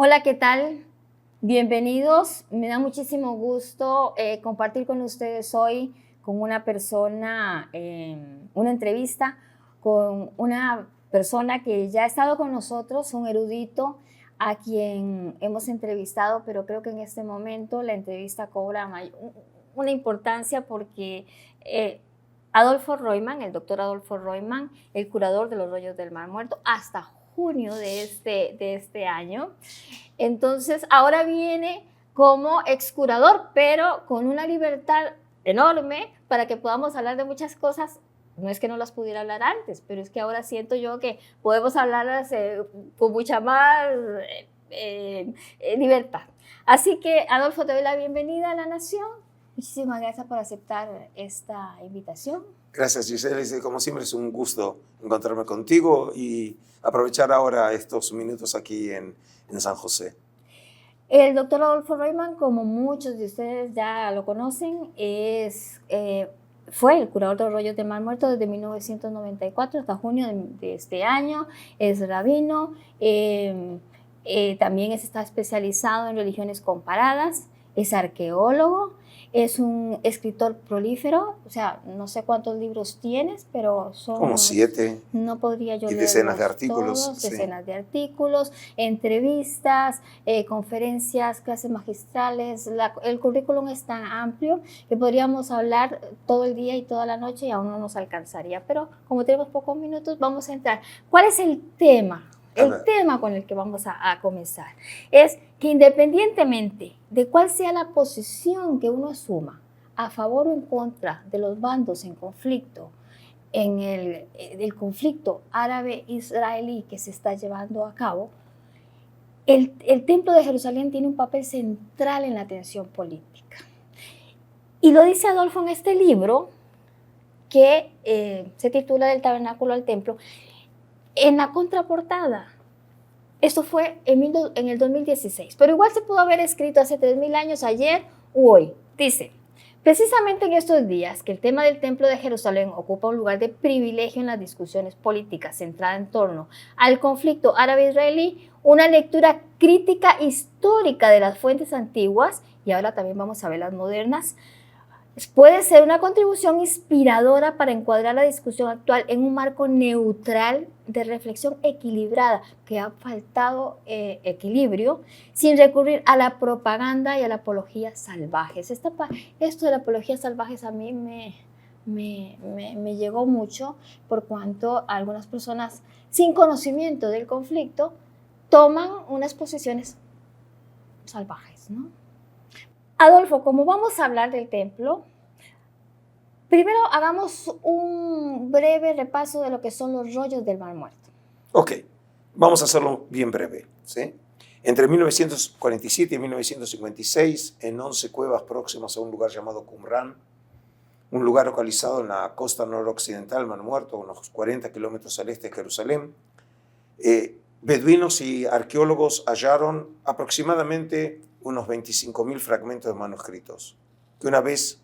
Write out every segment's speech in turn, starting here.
Hola, ¿qué tal? Bienvenidos. Me da muchísimo gusto compartir con ustedes hoy con una persona, una entrevista con una persona que ya ha estado con nosotros, un erudito a quien hemos entrevistado, pero creo que en este momento la entrevista cobra una importancia porque Adolfo Royman, el doctor Adolfo Royman, el curador de los rollos del Mar Muerto, hasta junio de este año. Entonces, ahora viene como excurador, pero con una libertad enorme para que podamos hablar de muchas cosas. No es que no las pudiera hablar antes, pero es que ahora siento yo que podemos hablarlas con mucha más libertad. Así que, Adolfo, te doy la bienvenida a La Nación. Muchísimas gracias por aceptar esta invitación. Gracias, Giselle. Como siempre es un gusto encontrarme contigo y aprovechar ahora estos minutos aquí en San José. El doctor Adolfo Royman, como muchos de ustedes ya lo conocen, fue el curador de los rollos del Mar Muerto desde 1994 hasta junio de este año. Es rabino, también está especializado en religiones comparadas, es arqueólogo, es un escritor prolífero, o sea, no sé cuántos libros tienes, pero son... Como 7. No podría yo y decenas de artículos. artículos. Decenas de artículos, entrevistas, conferencias, clases magistrales. El currículum es tan amplio que podríamos hablar todo el día y toda la noche y aún no nos alcanzaría. Pero como tenemos pocos minutos, vamos a entrar. ¿Cuál es el tema? El tema con el que vamos a comenzar es que independientemente de cuál sea la posición que uno asuma, a favor o en contra de los bandos en conflicto, en el conflicto árabe-israelí que se está llevando a cabo, el Templo de Jerusalén tiene un papel central en la tensión política. Y lo dice Adolfo en este libro que se titula Del Tabernáculo al Templo. En la contraportada, esto fue en el 2016, pero igual se pudo haber escrito hace 3000 años, ayer u hoy. Dice: precisamente en estos días que el tema del Templo de Jerusalén ocupa un lugar de privilegio en las discusiones políticas centrada en torno al conflicto árabe-israelí, una lectura crítica histórica de las fuentes antiguas, y ahora también vamos a ver las modernas, puede ser una contribución inspiradora para encuadrar la discusión actual en un marco neutral de reflexión equilibrada, que ha faltado equilibrio, sin recurrir a la propaganda y a la apología salvajes. Esto de la apología salvajes a mí me llegó mucho, por cuanto algunas personas sin conocimiento del conflicto toman unas posiciones salvajes, ¿no? Adolfo, como vamos a hablar del templo, primero hagamos un breve repaso de lo que son los rollos del Mar Muerto. Ok, vamos a hacerlo bien breve, ¿sí? Entre 1947 y 1956, en 11 cuevas próximas a un lugar llamado Qumran, un lugar localizado en la costa noroccidental del Mar Muerto, unos 40 kilómetros al este de Jerusalén, beduinos y arqueólogos hallaron aproximadamente unos 25.000 fragmentos de manuscritos, que una vez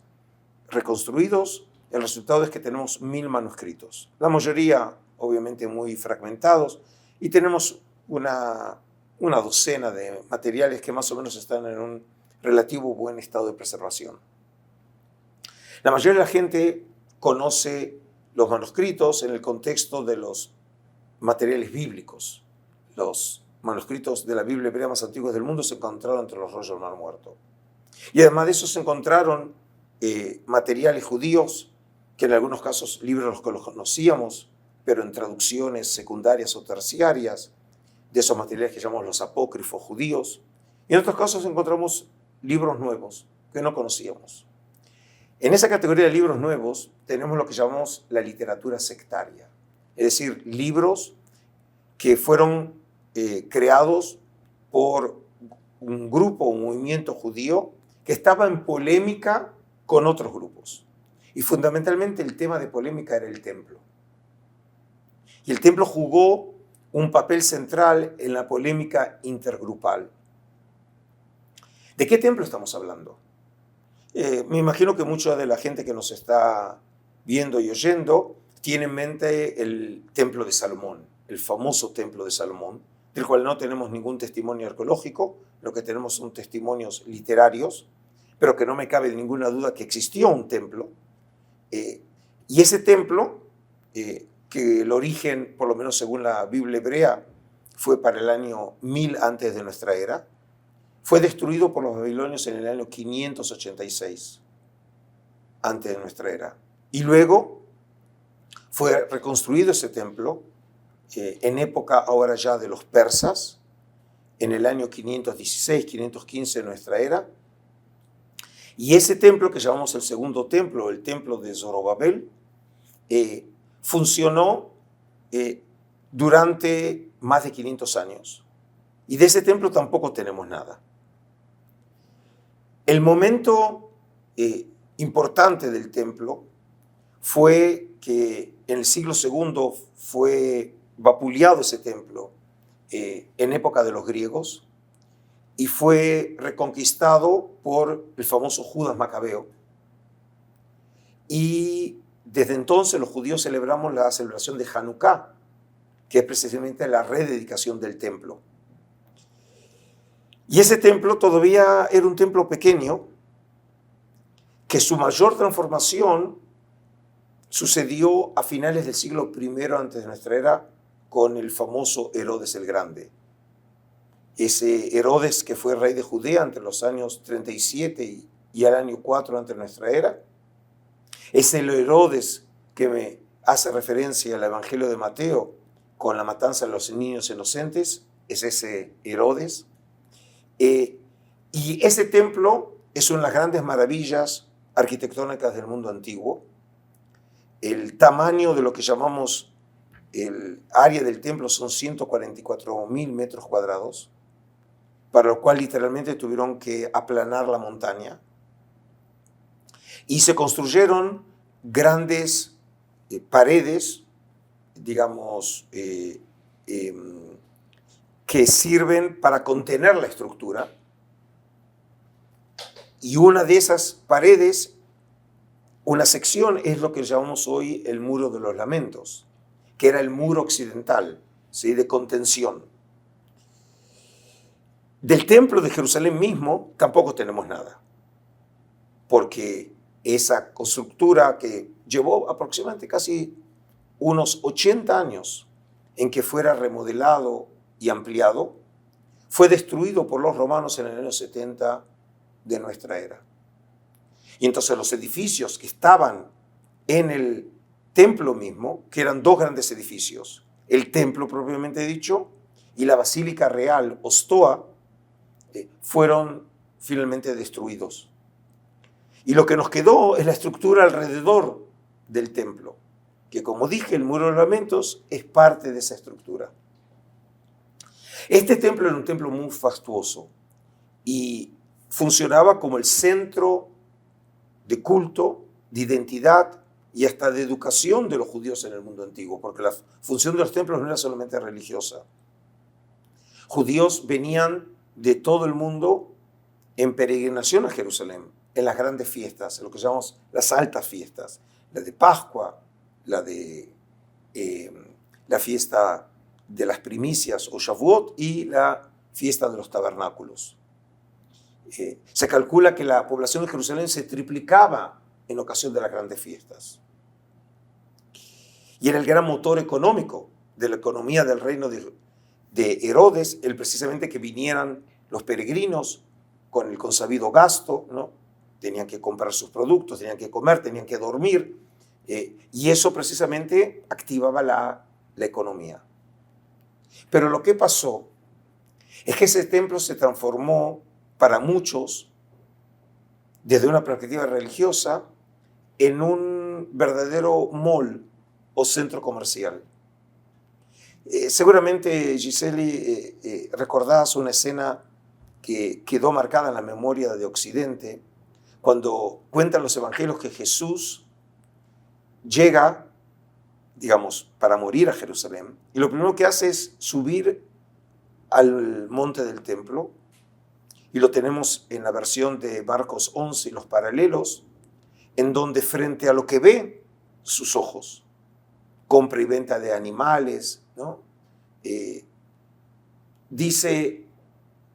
reconstruidos, el resultado es que tenemos 1000 manuscritos, la mayoría obviamente muy fragmentados, y tenemos una docena de materiales que más o menos están en un relativo buen estado de preservación. La mayoría de la gente conoce los manuscritos en el contexto de los materiales bíblicos. Los manuscritos de la Biblia hebrea más antiguos del mundo se encontraron entre los rollos del Mar Muerto. Y además de eso se encontraron materiales judíos, que en algunos casos libros los que los conocíamos, pero en traducciones secundarias o terciarias, de esos materiales que llamamos los apócrifos judíos. Y en otros casos encontramos libros nuevos que no conocíamos. En esa categoría de libros nuevos tenemos lo que llamamos la literatura sectaria, es decir, libros que fueron creados por un grupo, un movimiento judío que estaba en polémica con otros grupos. Y fundamentalmente el tema de polémica era el templo. Y el templo jugó un papel central en la polémica intergrupal. ¿De qué templo estamos hablando? Me imagino que mucha de la gente que nos está viendo y oyendo tiene en mente el templo de Salomón, el famoso templo de Salomón, del cual no tenemos ningún testimonio arqueológico, lo que tenemos son testimonios literarios, pero que no me cabe ninguna duda que existió un templo. Y ese templo, que el origen, por lo menos según la Biblia hebrea, fue para el año 1000 antes de nuestra era, fue destruido por los babilonios en el año 586 antes de nuestra era. Y luego fue reconstruido ese templo en época ahora ya de los persas, en el año 516, 515 de nuestra era. Y ese templo que llamamos el segundo templo, el templo de Zorobabel, funcionó durante más de 500 años. Y de ese templo tampoco tenemos nada. El momento importante del templo fue que en el siglo II fue vapuleado ese templo en época de los griegos y fue reconquistado por el famoso Judas Macabeo. Y desde entonces los judíos celebramos la celebración de Hanukkah, que es precisamente la rededicación del templo. Y ese templo todavía era un templo pequeño, que su mayor transformación sucedió a finales del siglo I antes de nuestra era con el famoso Herodes el Grande. Ese Herodes que fue rey de Judea entre los años 37 y al año 4 antes de nuestra era. Es el Herodes que me hace referencia al Evangelio de Mateo con la matanza de los niños inocentes. Es ese Herodes. Y ese templo es una de las grandes maravillas arquitectónicas del mundo antiguo. El tamaño de lo que llamamos el área del templo son 144.000 metros cuadrados, para lo cual literalmente tuvieron que aplanar la montaña. Y se construyeron grandes paredes, digamos, que sirven para contener la estructura. Y una de esas paredes, una sección, es lo que llamamos hoy el Muro de los Lamentos, que era el muro occidental, ¿sí?, de contención. Del templo de Jerusalén mismo tampoco tenemos nada, porque esa constructura que llevó aproximadamente casi unos 80 años en que fuera remodelado y ampliado, fue destruido por los romanos en el año 70 de nuestra era. Y entonces los edificios que estaban en el templo mismo, que eran dos grandes edificios, el templo propiamente dicho y la Basílica Real o Stoa, fueron finalmente destruidos. Y lo que nos quedó es la estructura alrededor del templo, que como dije, el Muro de los Lamentos es parte de esa estructura. Este templo era un templo muy fastuoso y funcionaba como el centro de culto, de identidad y hasta de educación de los judíos en el mundo antiguo, porque la función de los templos no era solamente religiosa. Judíos venían de todo el mundo en peregrinación a Jerusalén, en las grandes fiestas, en lo que llamamos las altas fiestas, la de Pascua, la de la fiesta de las primicias o Shavuot y la fiesta de los tabernáculos. Se calcula que la población de Jerusalén se triplicaba en ocasión de las grandes fiestas. Y era el gran motor económico de la economía del reino de Herodes, el precisamente que vinieran los peregrinos con el consabido gasto, ¿no? Tenían que comprar sus productos, tenían que comer, tenían que dormir, y eso precisamente activaba la economía. Pero lo que pasó es que ese templo se transformó para muchos, desde una perspectiva religiosa, en un verdadero mall o centro comercial. Seguramente, Giseli, recordás una escena que quedó marcada en la memoria de Occidente, cuando cuentan los evangelios que Jesús llega, digamos, para morir a Jerusalén, y lo primero que hace es subir al monte del templo, y lo tenemos en la versión de Marcos 11 y los paralelos, en donde frente a lo que ve sus ojos, compra y venta de animales, ¿no? dice,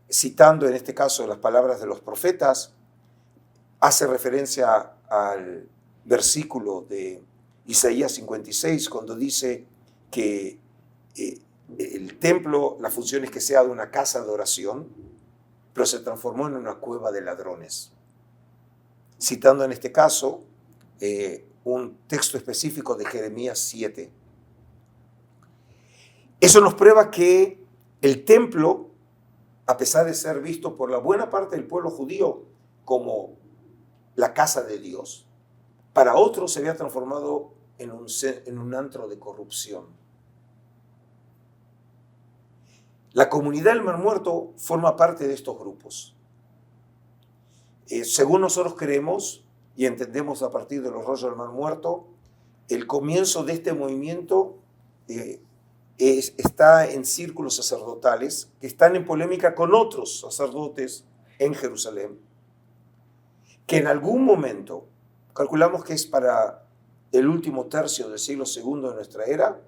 citando en este caso las palabras de los profetas, hace referencia al versículo de Isaías 56, cuando dice que el templo, la función es que sea de una casa de oración, pero se transformó en una cueva de ladrones. Citando en este caso un texto específico de Jeremías 7. Eso nos prueba que el templo, a pesar de ser visto por la buena parte del pueblo judío como la casa de Dios, para otros se había transformado en un antro de corrupción. La comunidad del Mar Muerto forma parte de estos grupos. Según nosotros creemos y entendemos a partir de los rollos del Mar Muerto, el comienzo de este movimiento está en círculos sacerdotales que están en polémica con otros sacerdotes en Jerusalén, que en algún momento, calculamos que es para el último tercio del siglo II de nuestra era,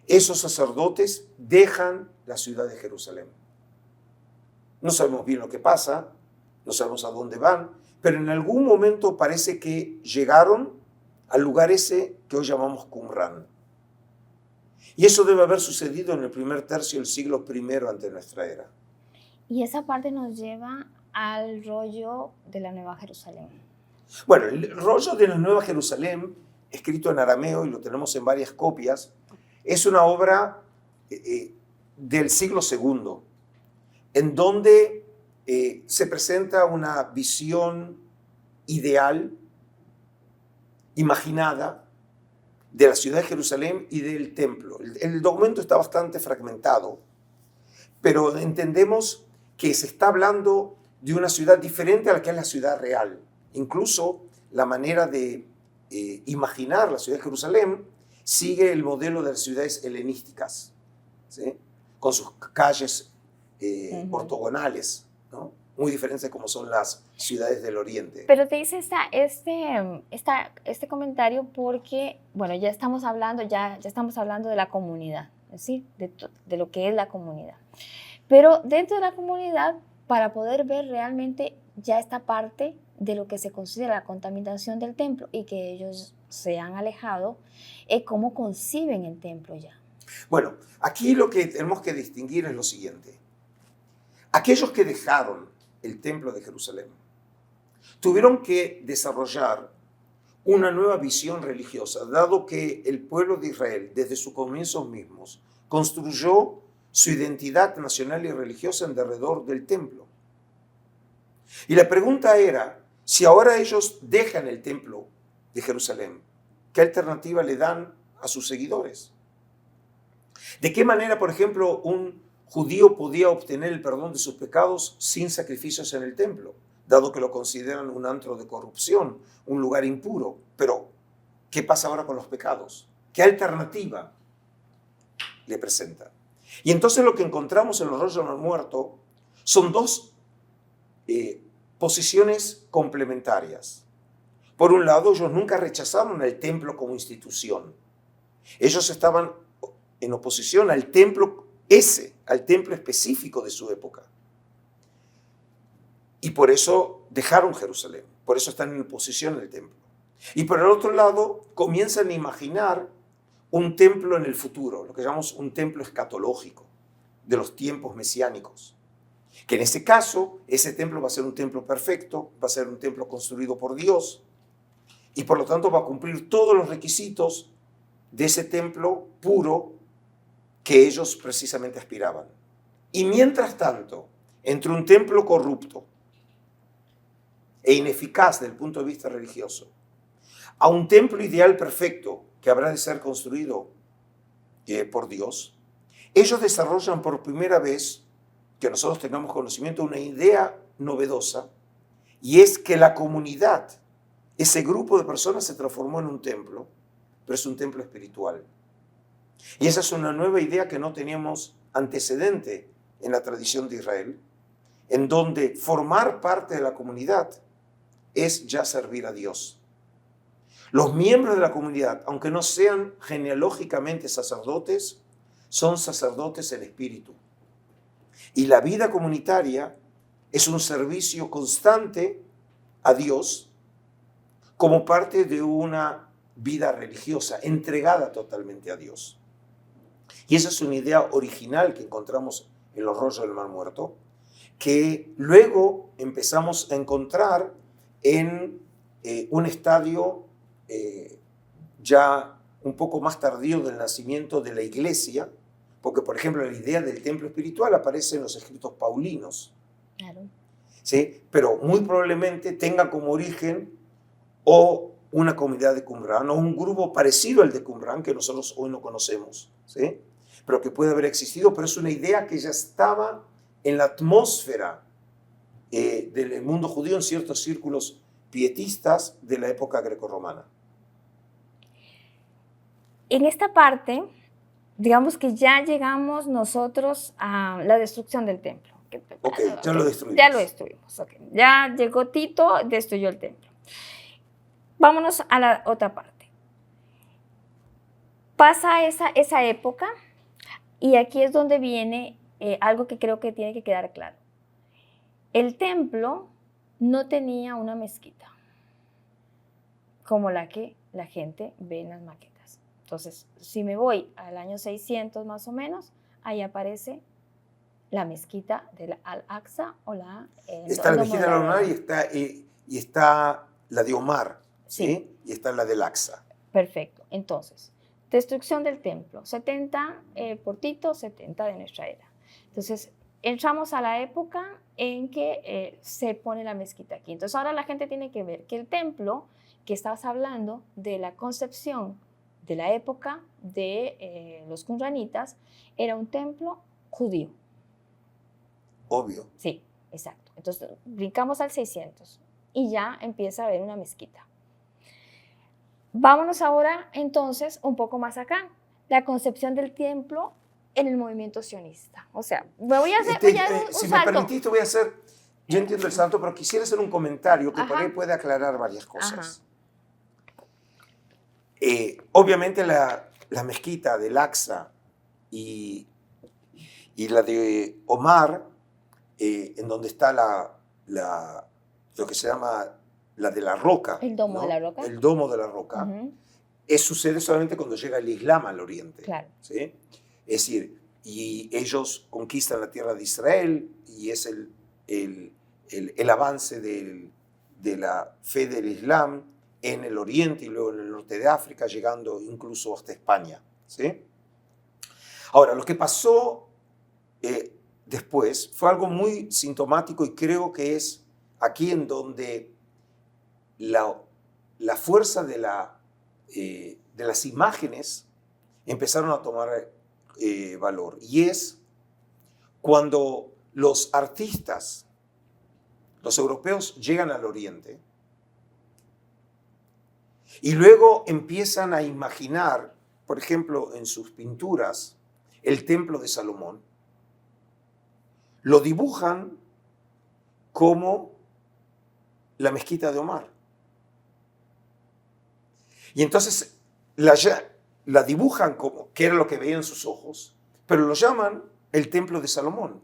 esos sacerdotes dejan la ciudad de Jerusalén. No sabemos bien lo que pasa, no sabemos a dónde van, pero en algún momento parece que llegaron al lugar ese que hoy llamamos Qumran. Y eso debe haber sucedido en el primer tercio del siglo I ante nuestra era. Y esa parte nos lleva al rollo de la Nueva Jerusalén. Bueno, el rollo de la Nueva Jerusalén, escrito en arameo, y lo tenemos en varias copias, es una obra del siglo II, en donde se presenta una visión ideal, imaginada, de la ciudad de Jerusalén y del templo. El documento está bastante fragmentado, pero entendemos que se está hablando de una ciudad diferente a la que es la ciudad real. Incluso la manera de imaginar la ciudad de Jerusalén sigue el modelo de las ciudades helenísticas, ¿sí? Con sus calles ortogonales, ¿no? Muy diferentes de como son las ciudades del Oriente. Pero te hice este comentario porque, bueno, ya estamos hablando de la comunidad, ¿sí? De lo que es la comunidad. Pero dentro de la comunidad, para poder ver realmente ya esta parte de lo que se considera la contaminación del templo y que ellos se han alejado, es cómo conciben el templo ya. Bueno, aquí lo que tenemos que distinguir es lo siguiente. Aquellos que dejaron el templo de Jerusalén tuvieron que desarrollar una nueva visión religiosa, dado que el pueblo de Israel, desde sus comienzos mismos, construyó su identidad nacional y religiosa en derredor del templo. Y la pregunta era, si ahora ellos dejan el templo de Jerusalén, ¿qué alternativa le dan a sus seguidores? ¿De qué manera, por ejemplo, un judío podía obtener el perdón de sus pecados sin sacrificios en el templo, dado que lo consideran un antro de corrupción, un lugar impuro? Pero, ¿qué pasa ahora con los pecados? ¿Qué alternativa le presenta? Y entonces lo que encontramos en los rollos del Mar Muerto son dos posiciones complementarias. Por un lado, ellos nunca rechazaron el templo como institución. Ellos estaban en oposición al templo al templo específico de su época. Y por eso dejaron Jerusalén, por eso están en oposición al templo. Y por el otro lado, comienzan a imaginar un templo en el futuro, lo que llamamos un templo escatológico, de los tiempos mesiánicos. Que en este caso, ese templo va a ser un templo perfecto, va a ser un templo construido por Dios, y por lo tanto va a cumplir todos los requisitos de ese templo puro que ellos precisamente aspiraban. Y mientras tanto, entre un templo corrupto e ineficaz desde el punto de vista religioso, a un templo ideal perfecto que habrá de ser construido por Dios, ellos desarrollan por primera vez, que nosotros tengamos conocimiento, una idea novedosa, y es que la comunidad, ese grupo de personas se transformó en un templo, pero es un templo espiritual. Y esa es una nueva idea que no teníamos antecedente en la tradición de Israel, en donde formar parte de la comunidad es ya servir a Dios. Los miembros de la comunidad, aunque no sean genealógicamente sacerdotes, son sacerdotes en espíritu. Y la vida comunitaria es un servicio constante a Dios como parte de una vida religiosa, entregada totalmente a Dios. Y esa es una idea original que encontramos en los rollos del Mar Muerto, que luego empezamos a encontrar en un estadio ya un poco más tardío del nacimiento de la iglesia, porque, por ejemplo, la idea del templo espiritual aparece en los escritos paulinos. Claro. ¿Sí? Pero muy probablemente tenga como origen o una comunidad de Qumran o un grupo parecido al de Qumran que nosotros hoy no conocemos, ¿sí? Pero que puede haber existido, pero es una idea que ya estaba en la atmósfera del mundo judío en ciertos círculos pietistas de la época grecorromana. En esta parte, digamos que ya llegamos nosotros a la destrucción del templo. Ok, ya lo destruimos. Ya lo destruimos. Okay. Ya llegó Tito, destruyó el templo. Vámonos a la otra parte. Pasa esa época y aquí es donde viene algo que creo que tiene que quedar claro. El templo no tenía una mezquita como la que la gente ve en las maquetas. Entonces, si me voy al año 600 más o menos, ahí aparece la mezquita del Al-Aqsa o la... está la mezquita de Al-Omar y está la de Omar, ¿sí? Sí. Y está la del Aqsa. Perfecto. Entonces, destrucción del templo, 70 por Tito, 70 de nuestra era. Entonces, entramos a la época en que se pone la mezquita aquí. Entonces, ahora la gente tiene que ver que el templo, que estabas hablando de la concepción de la época de los qumranitas, era un templo judío. Obvio. Sí, exacto. Entonces, brincamos al 600 y ya empieza a haber una mezquita. Vámonos ahora entonces un poco más acá, la concepción del templo en el movimiento sionista. O sea, voy a hacer un si salto. me permitiste, voy a hacer, yo entiendo el salto, pero quisiera hacer un comentario que Ajá. por ahí puede aclarar varias cosas. Ajá. Obviamente la mezquita del Aqsa y la de Omar, en donde está lo que se llama la de la roca. El domo, ¿no? de la roca. El domo de la roca. Uh-huh. Sucede solamente cuando llega el Islam al oriente. Claro. ¿Sí? Es decir, y ellos conquistan la tierra de Israel y es el avance de la fe del Islam en el oriente y luego en el norte de África, llegando incluso hasta España. ¿Sí? Ahora, lo que pasó después fue algo muy sintomático y creo que es aquí en donde la fuerza de las imágenes empezaron a tomar valor. Y es cuando los artistas, los europeos, llegan al oriente y luego empiezan a imaginar, por ejemplo, en sus pinturas, el templo de Salomón, lo dibujan como la mezquita de Omar. Y entonces la dibujan como que era lo que veían sus ojos, pero lo llaman el templo de Salomón.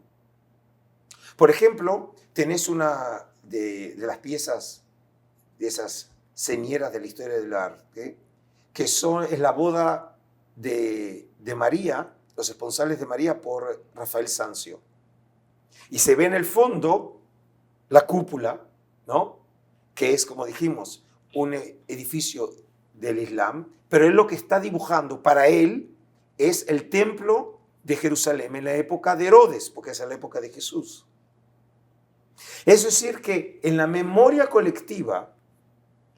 Por ejemplo, tenés una de las piezas de esas señeras de la historia del arte, que es la boda de María, los esponsales de María por Rafael Sanzio. Y se ve en el fondo la cúpula, ¿no? Que es, como dijimos, un edificio del Islam, pero él lo que está dibujando para él es el templo de Jerusalén en la época de Herodes, porque es la época de Jesús. Es decir, que en la memoria colectiva,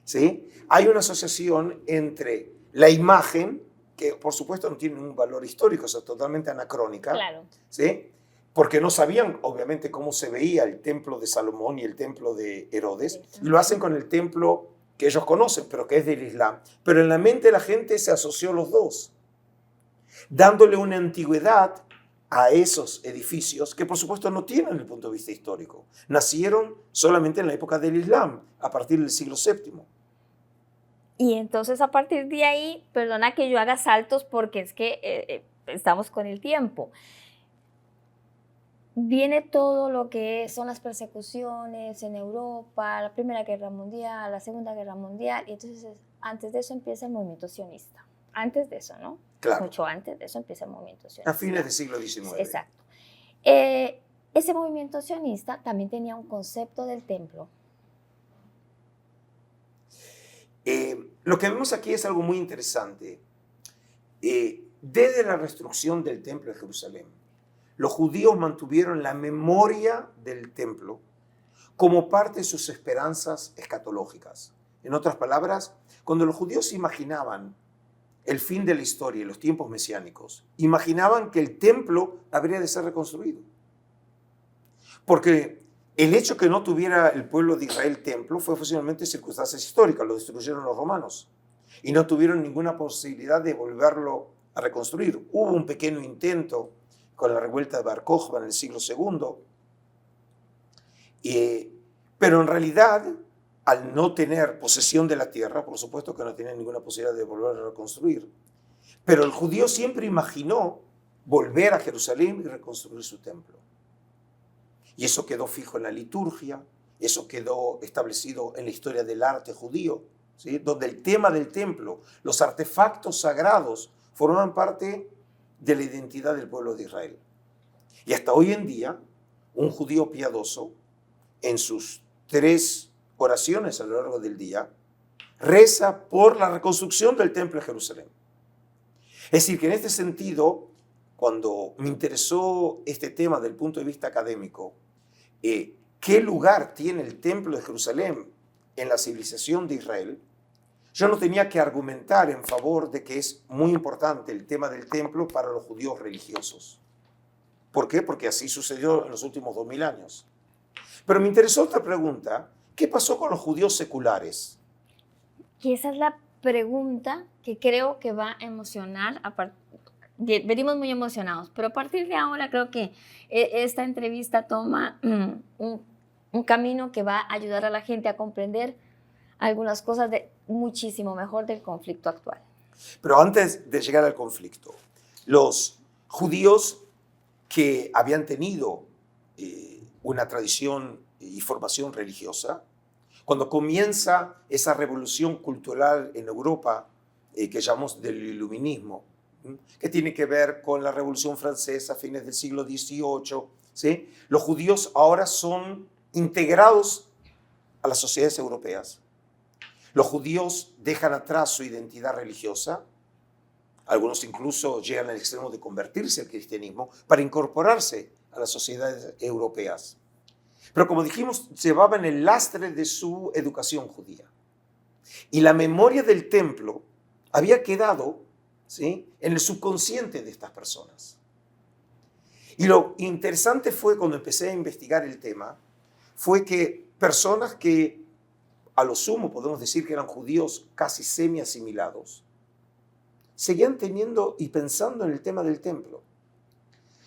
¿sí?, hay una asociación entre la imagen, que por supuesto no tiene un valor histórico, es totalmente anacrónica, Claro. ¿sí?, porque no sabían obviamente cómo se veía el templo de Salomón y el templo de Herodes, y lo hacen con el templo que ellos conocen, pero que es del Islam. Pero en la mente de la gente se asoció los dos, dándole una antigüedad a esos edificios que por supuesto no tienen el punto de vista histórico. Nacieron solamente en la época del Islam, a partir del siglo VII. Y entonces a partir de ahí, perdona que yo haga saltos porque es que estamos con el tiempo. viene todo lo que son las persecuciones en Europa, la Primera Guerra Mundial, la Segunda Guerra Mundial, y entonces antes de eso empieza el movimiento sionista. Antes de eso, ¿no? Claro. Mucho antes de eso empieza el movimiento sionista. A fines del siglo XIX. Exacto. Ese movimiento sionista también tenía un concepto del templo. Lo que vemos aquí es algo muy interesante. Desde la destrucción del templo de Jerusalén, los judíos mantuvieron la memoria del templo como parte de sus esperanzas escatológicas. En otras palabras, cuando los judíos imaginaban el fin de la historia y los tiempos mesiánicos, imaginaban que el templo habría de ser reconstruido. Porque el hecho que no tuviera el pueblo de Israel templo fue funcionalmente circunstancias históricas, lo destruyeron los romanos y no tuvieron ninguna posibilidad de volverlo a reconstruir. Hubo un pequeño intento con la revuelta de Bar Kokhba en el siglo II, pero en realidad, al no tener posesión de la tierra, por supuesto que no tenían ninguna posibilidad de volver a reconstruir, pero el judío siempre imaginó volver a Jerusalén y reconstruir su templo. Y eso quedó fijo en la liturgia, eso quedó establecido en la historia del arte judío, ¿sí? Donde el tema del templo, los artefactos sagrados, formaban parte de la identidad del pueblo de Israel. Y hasta hoy en día, un judío piadoso, en sus 3 oraciones a lo largo del día, reza por la reconstrucción del templo de Jerusalén. Es decir, que en este sentido, cuando me interesó este tema desde el punto de vista académico, ¿qué lugar tiene el templo de Jerusalén en la civilización de Israel? Yo no tenía que argumentar en favor de que es muy importante el tema del templo para los judíos religiosos. ¿Por qué? Porque así sucedió en los últimos 2000 años. Pero me interesó otra pregunta. ¿Qué pasó con los judíos seculares? Y esa es la pregunta que creo que va a emocionar. Venimos muy emocionados, pero a partir de ahora creo que esta entrevista toma un camino que va a ayudar a la gente a comprender algunas cosas muchísimo mejor del conflicto actual. Pero antes de llegar al conflicto, los judíos que habían tenido una tradición y formación religiosa, cuando comienza esa revolución cultural en Europa que llamamos del iluminismo, que tiene que ver con la Revolución Francesa a fines del siglo XVIII, ¿sí? Los judíos ahora son integrados a las sociedades europeas. Los judíos dejan atrás su identidad religiosa, algunos incluso llegan al extremo de convertirse al cristianismo para incorporarse a las sociedades europeas. Pero como dijimos, llevaban el lastre de su educación judía. Y la memoria del templo había quedado, ¿sí?, en el subconsciente de estas personas. Y lo interesante fue cuando empecé a investigar el tema, fue que personas que a lo sumo podemos decir que eran judíos casi semi-asimilados, seguían teniendo y pensando en el tema del templo.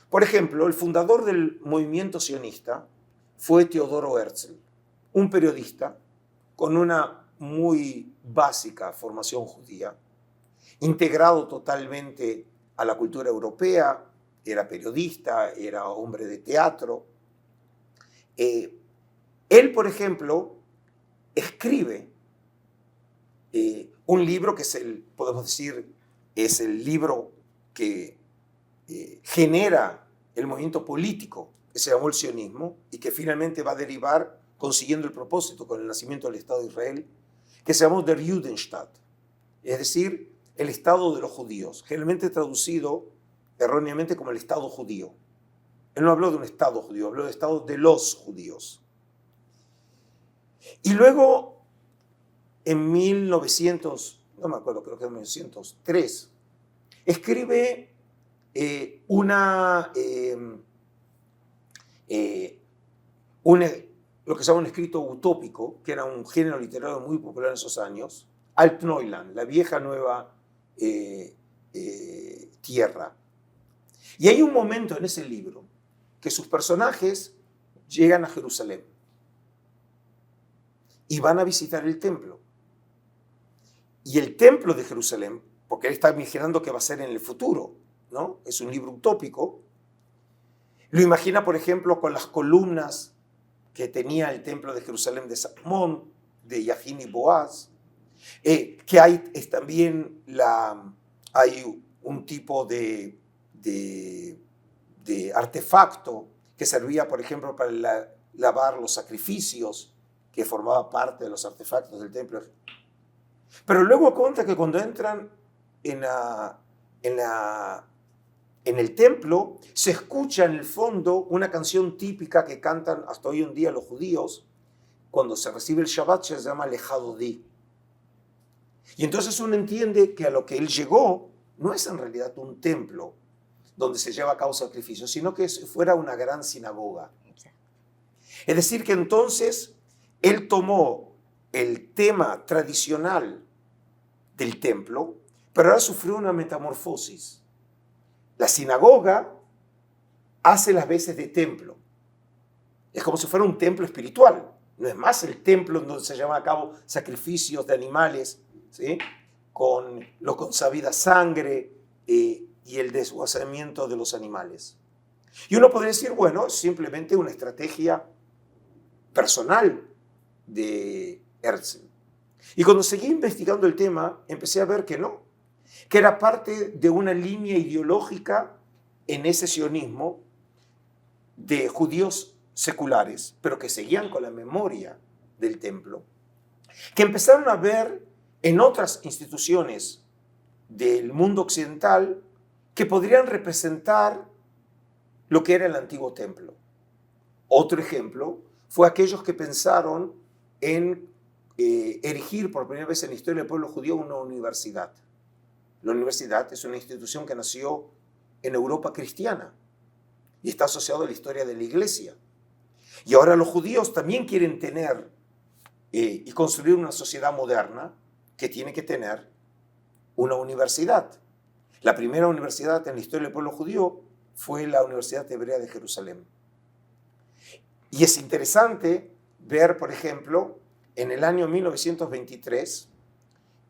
Por ejemplo, el fundador del movimiento sionista fue Teodoro Herzl, un periodista con una muy básica formación judía, integrado totalmente a la cultura europea, era periodista, era hombre de teatro. Él, por ejemplo, escribe un libro que podemos decir, es el libro que genera el movimiento político que se llamó el sionismo y que finalmente va a derivar, consiguiendo el propósito con el nacimiento del Estado de Israel, que se llamó Der Judenstaat, es decir, el Estado de los judíos, generalmente traducido erróneamente como el Estado judío. Él no habló de un Estado judío, habló del Estado de los judíos. Y luego, en 1900, no me acuerdo, creo que en 1903, escribe lo que se llama un escrito utópico, que era un género literario muy popular en esos años, Altneuland, la vieja nueva tierra. Y hay un momento en ese libro que sus personajes llegan a Jerusalén y van a visitar el templo. Y el templo de Jerusalén, porque él está imaginando que va a ser en el futuro, ¿no? Es un libro utópico. Lo imagina, por ejemplo, con las columnas que tenía el templo de Jerusalén de Salomón, de Yajín y Boaz, que también hay un tipo de artefacto que servía, por ejemplo, para lavar los sacrificios, que formaba parte de los artefactos del templo. Pero luego cuenta que cuando entran en el templo, se escucha en el fondo una canción típica que cantan hasta hoy en día los judíos. Cuando se recibe el Shabbat se llama Lejadodí. Y entonces uno entiende que a lo que él llegó no es en realidad un templo donde se lleva a cabo sacrificio, sino que fuera una gran sinagoga. Es decir, que entonces él tomó el tema tradicional del templo, pero ahora sufrió una metamorfosis. La sinagoga hace las veces de templo. Es como si fuera un templo espiritual. No es más el templo en donde se llevan a cabo sacrificios de animales, ¿sí? con sabida sangre y el deshuesamiento de los animales. Y uno podría decir, bueno, es simplemente una estrategia personal de Herzl. Y cuando seguí investigando el tema, empecé a ver que no, que era parte de una línea ideológica en ese sionismo de judíos seculares, pero que seguían con la memoria del templo, que empezaron a ver en otras instituciones del mundo occidental que podrían representar lo que era el antiguo templo. Otro ejemplo fue aquellos que pensaron en erigir por primera vez en la historia del pueblo judío una universidad. La universidad es una institución que nació en Europa cristiana y está asociada a la historia de la iglesia. Y ahora los judíos también quieren tener y construir una sociedad moderna que tiene que tener una universidad. La primera universidad en la historia del pueblo judío fue la Universidad Hebrea de Jerusalén. Y es interesante ver, por ejemplo, en el año 1923,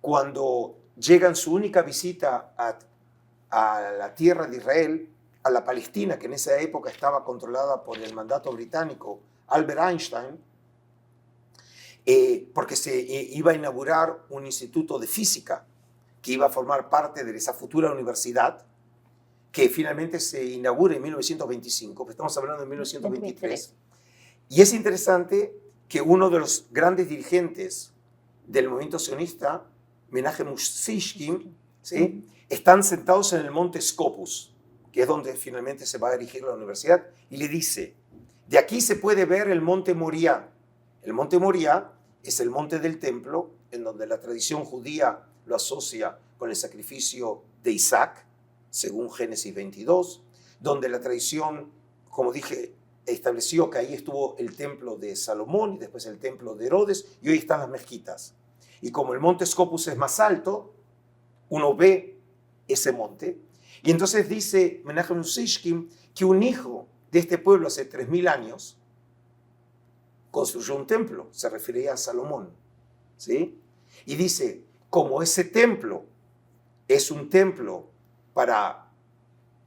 cuando llegan su única visita a la tierra de Israel, a la Palestina, que en esa época estaba controlada por el mandato británico, Albert Einstein, porque se iba a inaugurar un instituto de física que iba a formar parte de esa futura universidad, que finalmente se inaugura en 1925, estamos hablando de 1923. Y es interesante que uno de los grandes dirigentes del movimiento sionista, Menachem Sishkin, ¿sí? Están sentados en el monte Scopus, que es donde finalmente se va a erigir la universidad, y le dice, de aquí se puede ver el monte Moriah. El monte Moriah es el monte del templo, en donde la tradición judía lo asocia con el sacrificio de Isaac, según Génesis 22, donde la tradición, como dije, estableció que ahí estuvo el templo de Salomón y después el templo de Herodes, y hoy están las mezquitas. Y como el monte Scopus es más alto, uno ve ese monte. Y entonces dice Menachem Sishkin que un hijo de este pueblo hace 3000 años construyó un templo, se refería a Salomón, ¿sí? Y dice, como ese templo es un templo para,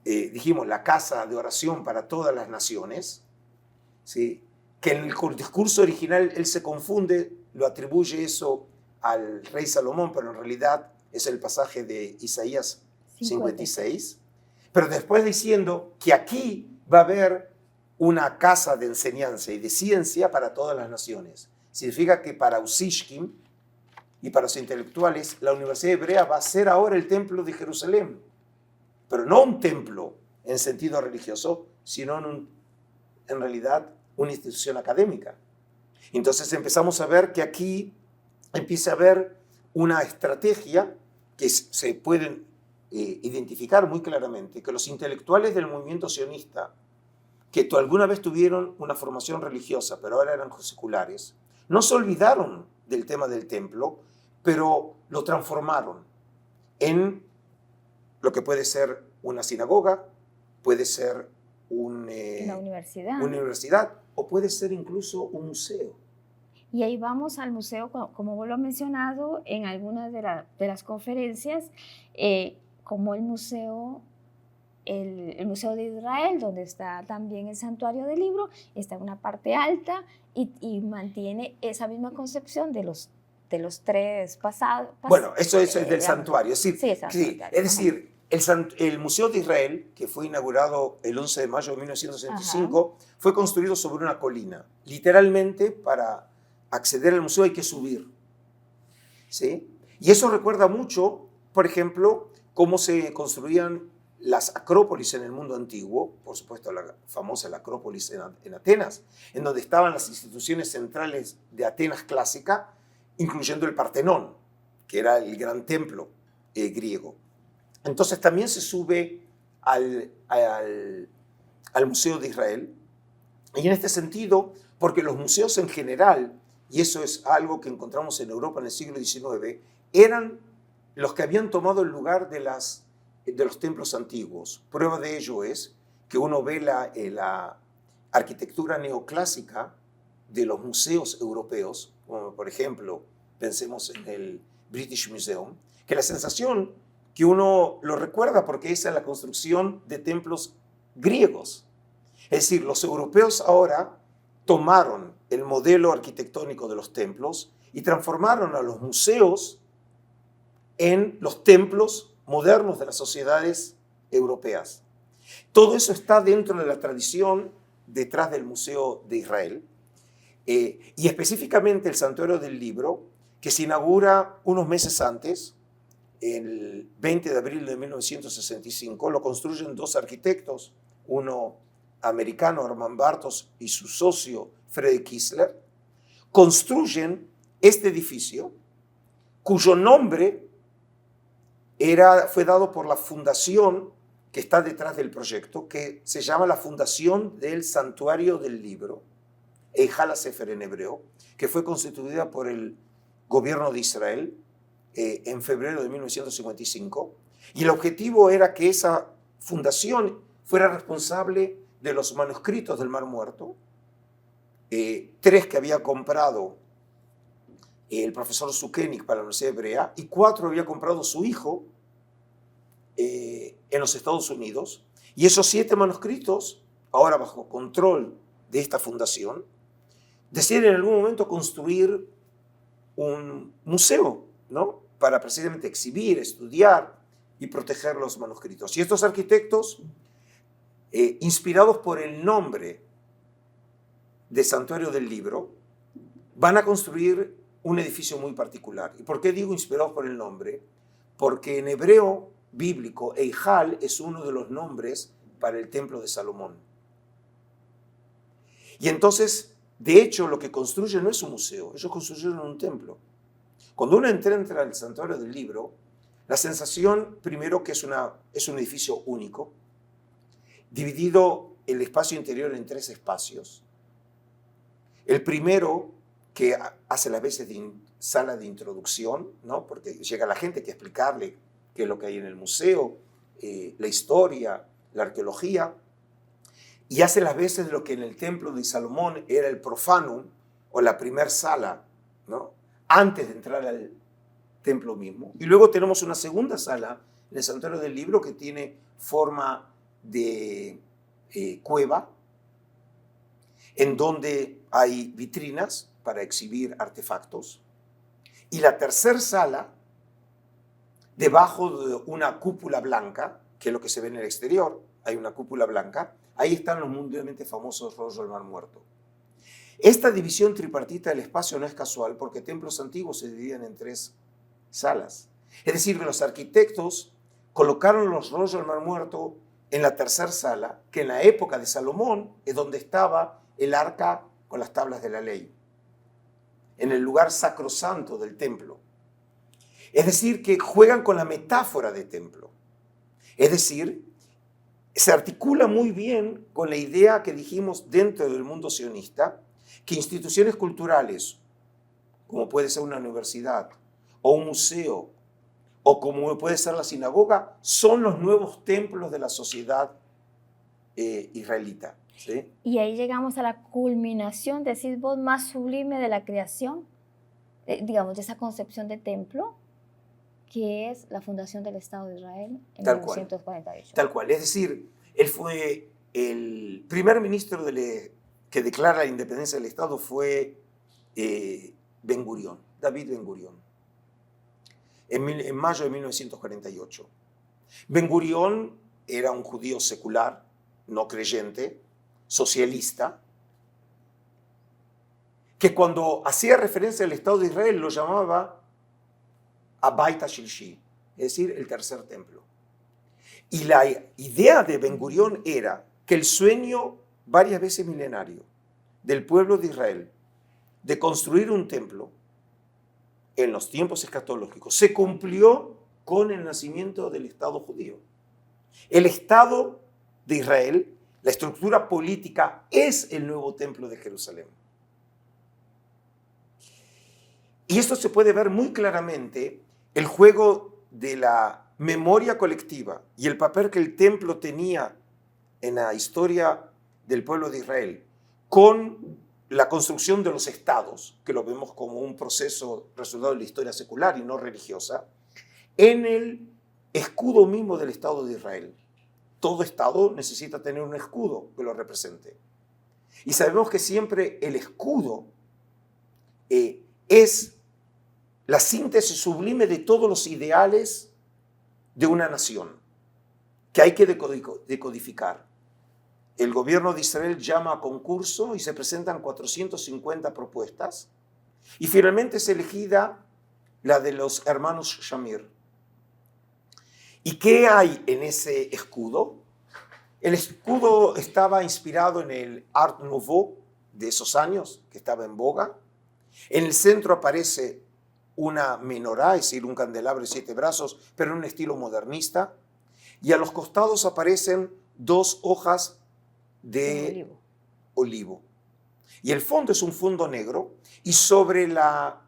dijimos, la casa de oración para todas las naciones, ¿sí? Que en el discurso original él se confunde, lo atribuye eso al rey Salomón, pero en realidad es el pasaje de Isaías 56, pero después diciendo que aquí va a haber una casa de enseñanza y de ciencia para todas las naciones. Significa que para Usishkin y para los intelectuales, la Universidad Hebrea va a ser ahora el templo de Jerusalén, pero no un templo en sentido religioso, sino en realidad una institución académica. Entonces empezamos a ver que aquí empieza a haber una estrategia que se pueden identificar muy claramente, que los intelectuales del movimiento sionista, que alguna vez tuvieron una formación religiosa, pero ahora eran seculares, no se olvidaron del tema del templo, pero lo transformaron en lo que puede ser una sinagoga, puede ser una universidad o puede ser incluso un museo. Y ahí vamos al museo, como vos lo has mencionado en algunas de las conferencias, como el museo el Museo de Israel, donde está también el Santuario del Libro, está en una parte alta y mantiene esa misma concepción de los tres pasados. Bueno, eso es del santuario. Es decir, Sí, es santuario. es decir, el Museo de Israel, que fue inaugurado el 11 de mayo de 1965, fue construido sobre una colina. Literalmente, para acceder al museo hay que subir. ¿Sí? Y eso recuerda mucho, por ejemplo, cómo se construían las acrópolis en el mundo antiguo, por supuesto la famosa la acrópolis en Atenas, en donde estaban las instituciones centrales de Atenas clásica, incluyendo el Partenón, que era el gran templo griego. Entonces también se sube al Museo de Israel, y en este sentido, porque los museos en general, y eso es algo que encontramos en Europa en el siglo XIX, eran los que habían tomado el lugar de los templos antiguos. Prueba de ello es que uno ve la arquitectura neoclásica de los museos europeos, como por ejemplo, pensemos en el British Museum, que la sensación que uno lo recuerda porque esa es la construcción de templos griegos. Es decir, los europeos ahora tomaron el modelo arquitectónico de los templos y transformaron a los museos en los templos modernos de las sociedades europeas. Todo eso está dentro de la tradición detrás del Museo de Israel, y específicamente el Santuario del Libro, que se inaugura unos meses antes, el 20 de abril de 1965, lo construyen dos arquitectos, uno americano, Hermann Bartos, y su socio, Freddy Kissler. Construyen este edificio, cuyo nombre fue dado por la fundación que está detrás del proyecto, que se llama la Fundación del Santuario del Libro, Eijal HaSefer en hebreo, que fue constituida por el gobierno de Israel en febrero de 1955. Y el objetivo era que esa fundación fuera responsable de los manuscritos del Mar Muerto, 3 que había comprado el profesor Zukenik para la Universidad Hebrea, y 4 había comprado su hijo en los Estados Unidos. Y esos 7 manuscritos, ahora bajo control de esta fundación, deciden en algún momento construir un museo, ¿no?, para precisamente exhibir, estudiar y proteger los manuscritos. Y estos arquitectos, inspirados por el nombre de Santuario del Libro, van a construir un edificio muy particular. ¿Y por qué digo inspirados por el nombre? Porque en hebreo bíblico, Eijal es uno de los nombres para el templo de Salomón. Y entonces, de hecho, lo que construyen no es un museo, ellos construyeron un templo. Cuando uno entra al Santuario del Libro, la sensación, primero, que es un edificio único, dividido el espacio interior en 3 espacios. El primero, que hace las veces de sala de introducción, ¿no?, porque llega la gente, hay que explicarle qué es lo que hay en el museo, la historia, la arqueología, y hace las veces de lo que en el templo de Salomón era el profanum, o la primer sala, ¿no?, antes de entrar al templo mismo. Y luego tenemos una segunda sala en el Santuario del Libro que tiene forma de cueva, en donde hay vitrinas para exhibir artefactos. Y la tercera sala, debajo de una cúpula blanca, que es lo que se ve en el exterior, hay una cúpula blanca, ahí están los mundialmente famosos rollos del Mar Muerto. Esta división tripartita del espacio no es casual, porque templos antiguos se dividían en 3 salas. Es decir, que los arquitectos colocaron los rollos del Mar Muerto en la tercera sala, que en la época de Salomón es donde estaba el arca con las tablas de la ley, en el lugar sacrosanto del templo. Es decir, que juegan con la metáfora de templo. Es decir, se articula muy bien con la idea que dijimos dentro del mundo sionista, que instituciones culturales, como puede ser una universidad o un museo, o como puede ser la sinagoga, son los nuevos templos de la sociedad israelita. ¿Sí? Y ahí llegamos a la culminación, decís vos, más sublime de la creación, digamos, de esa concepción de templo, que es la fundación del Estado de Israel en Tal cual. 1948. Tal cual. Es decir, él fue el primer ministro que declara la independencia del Estado fue Ben Gurión, David Ben Gurión, en mayo de 1948. Ben Gurión era un judío secular, no creyente, socialista, que cuando hacía referencia al Estado de Israel lo llamaba Abayit HaShlishi, es decir, el tercer templo. Y la idea de Ben Gurión era que el sueño varias veces milenario del pueblo de Israel de construir un templo en los tiempos escatológicos se cumplió con el nacimiento del Estado judío. El Estado de Israel, la estructura política, es el nuevo templo de Jerusalén. Y esto se puede ver muy claramente, el juego de la memoria colectiva y el papel que el templo tenía en la historia del pueblo de Israel, con la construcción de los estados, que lo vemos como un proceso resultado de la historia secular y no religiosa, en el escudo mismo del Estado de Israel. Todo Estado necesita tener un escudo que lo represente. Y sabemos que siempre el escudo es la síntesis sublime de todos los ideales de una nación, que hay que decodificar. El gobierno de Israel llama a concurso y se presentan 450 propuestas, y finalmente es elegida la de los hermanos Shamir. ¿Y qué hay en ese escudo? El escudo estaba inspirado en el Art Nouveau de esos años, que estaba en boga. En el centro aparece una menorá, es decir, un candelabro de 7 brazos, pero en un estilo modernista. Y a los costados aparecen 2 hojas de olivo. Y el fondo es un fondo negro, y sobre la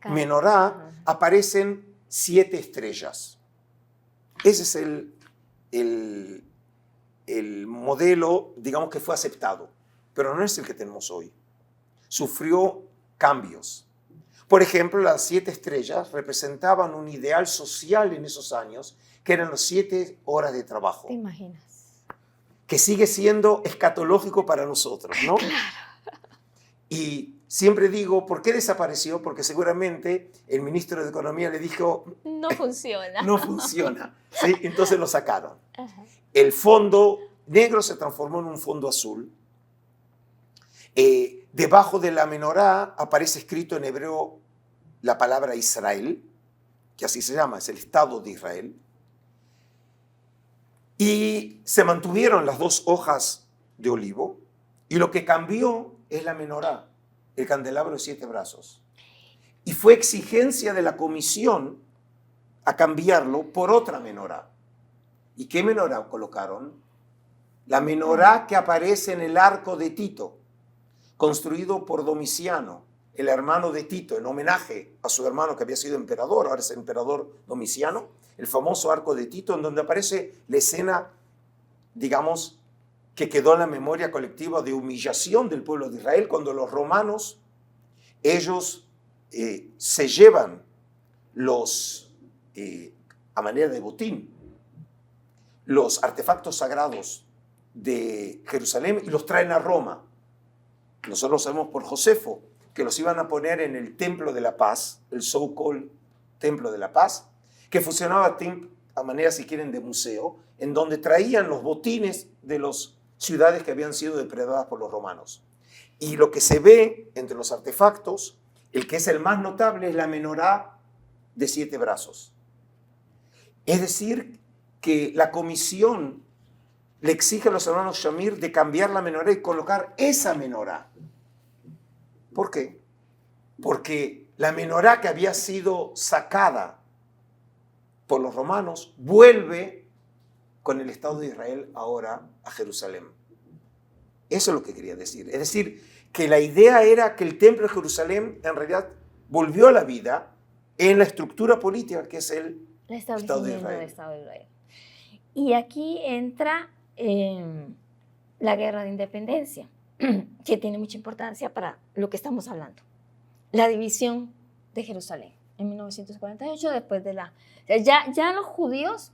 menorá aparecen 7 estrellas. Ese es el modelo, digamos, que fue aceptado, pero no es el que tenemos hoy. Sufrió cambios. Por ejemplo, las 7 estrellas representaban un ideal social en esos años, que eran las 7 horas de trabajo. ¿Te imaginas? Que sigue siendo escatológico para nosotros, ¿no? Claro. Y siempre digo, ¿por qué desapareció? Porque seguramente el ministro de Economía le dijo, no funciona. No funciona. ¿Sí? Entonces lo sacaron. Ajá. El fondo negro se transformó en un fondo azul. Debajo de la menorá aparece escrito en hebreo la palabra Israel, que así se llama, es el Estado de Israel. Y se mantuvieron las 2 hojas de olivo, y lo que cambió es la menorá, el candelabro de 7 brazos. Y fue exigencia de la comisión a cambiarlo por otra menorá. ¿Y qué menorá colocaron? La menorá que aparece en el arco de Tito, construido por Domiciano, el hermano de Tito, en homenaje a su hermano que había sido emperador, ahora es el emperador Domiciano, el famoso arco de Tito, en donde aparece la escena, digamos, que quedó en la memoria colectiva de humillación del pueblo de Israel, cuando los romanos, ellos se llevan a manera de botín, los artefactos sagrados de Jerusalén y los traen a Roma. Nosotros sabemos por Josefo que los iban a poner en el Templo de la Paz, el so-called Templo de la Paz, que funcionaba a manera, si quieren, de museo, en donde traían los botines de las ciudades que habían sido depredadas por los romanos. Y lo que se ve entre los artefactos, el que es el más notable, es la menorá de 7 brazos. Es decir, que la comisión le exige a los hermanos Shamir de cambiar la menorá y colocar esa menorá. ¿Por qué? Porque la menorá que había sido sacada por los romanos vuelve con el Estado de Israel ahora a Jerusalén. Eso es lo que quería decir. Es decir, que la idea era que el templo de Jerusalén en realidad volvió a la vida en la estructura política que es el Estado de Israel. Y aquí entra la guerra de independencia, que tiene mucha importancia para lo que estamos hablando. La división de Jerusalén en 1948, después de la... Ya los judíos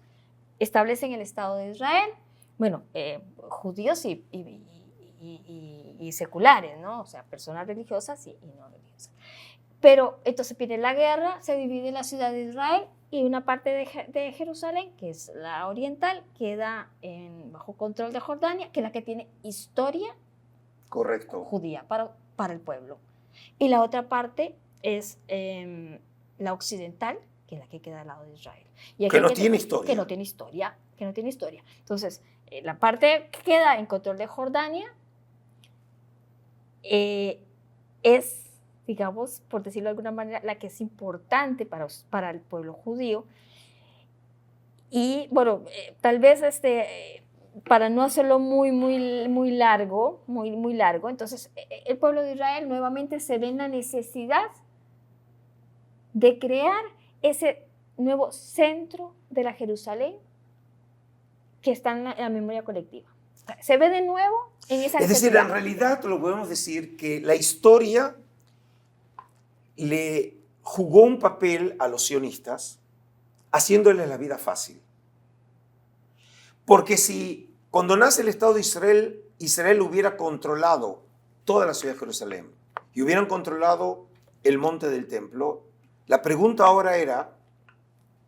establecen el Estado de Israel, bueno, judíos y seculares, ¿no? O sea, personas religiosas y no religiosas. Pero entonces viene la guerra, se divide la ciudad de Israel y una parte de Jerusalén, que es la oriental, queda bajo control de Jordania, que es la que tiene historia Correcto. judía para el pueblo. Y la otra parte es la occidental, que es la que queda al lado de Israel. Y que no tiene historia. Que no tiene historia. Entonces, la parte que queda en control de Jordania es, digamos, por decirlo de alguna manera, la que es importante para el pueblo judío. Y bueno, tal vez para no hacerlo muy largo, entonces el pueblo de Israel nuevamente se ve en la necesidad de crear ese nuevo centro de la Jerusalén que está en la memoria colectiva. Se ve de nuevo en esa necesidad. Es decir, en realidad lo podemos decir que la historia le jugó un papel a los sionistas haciéndoles la vida fácil. Porque si cuando nace el Estado de Israel, Israel hubiera controlado toda la ciudad de Jerusalén y hubieran controlado el monte del templo, la pregunta ahora era,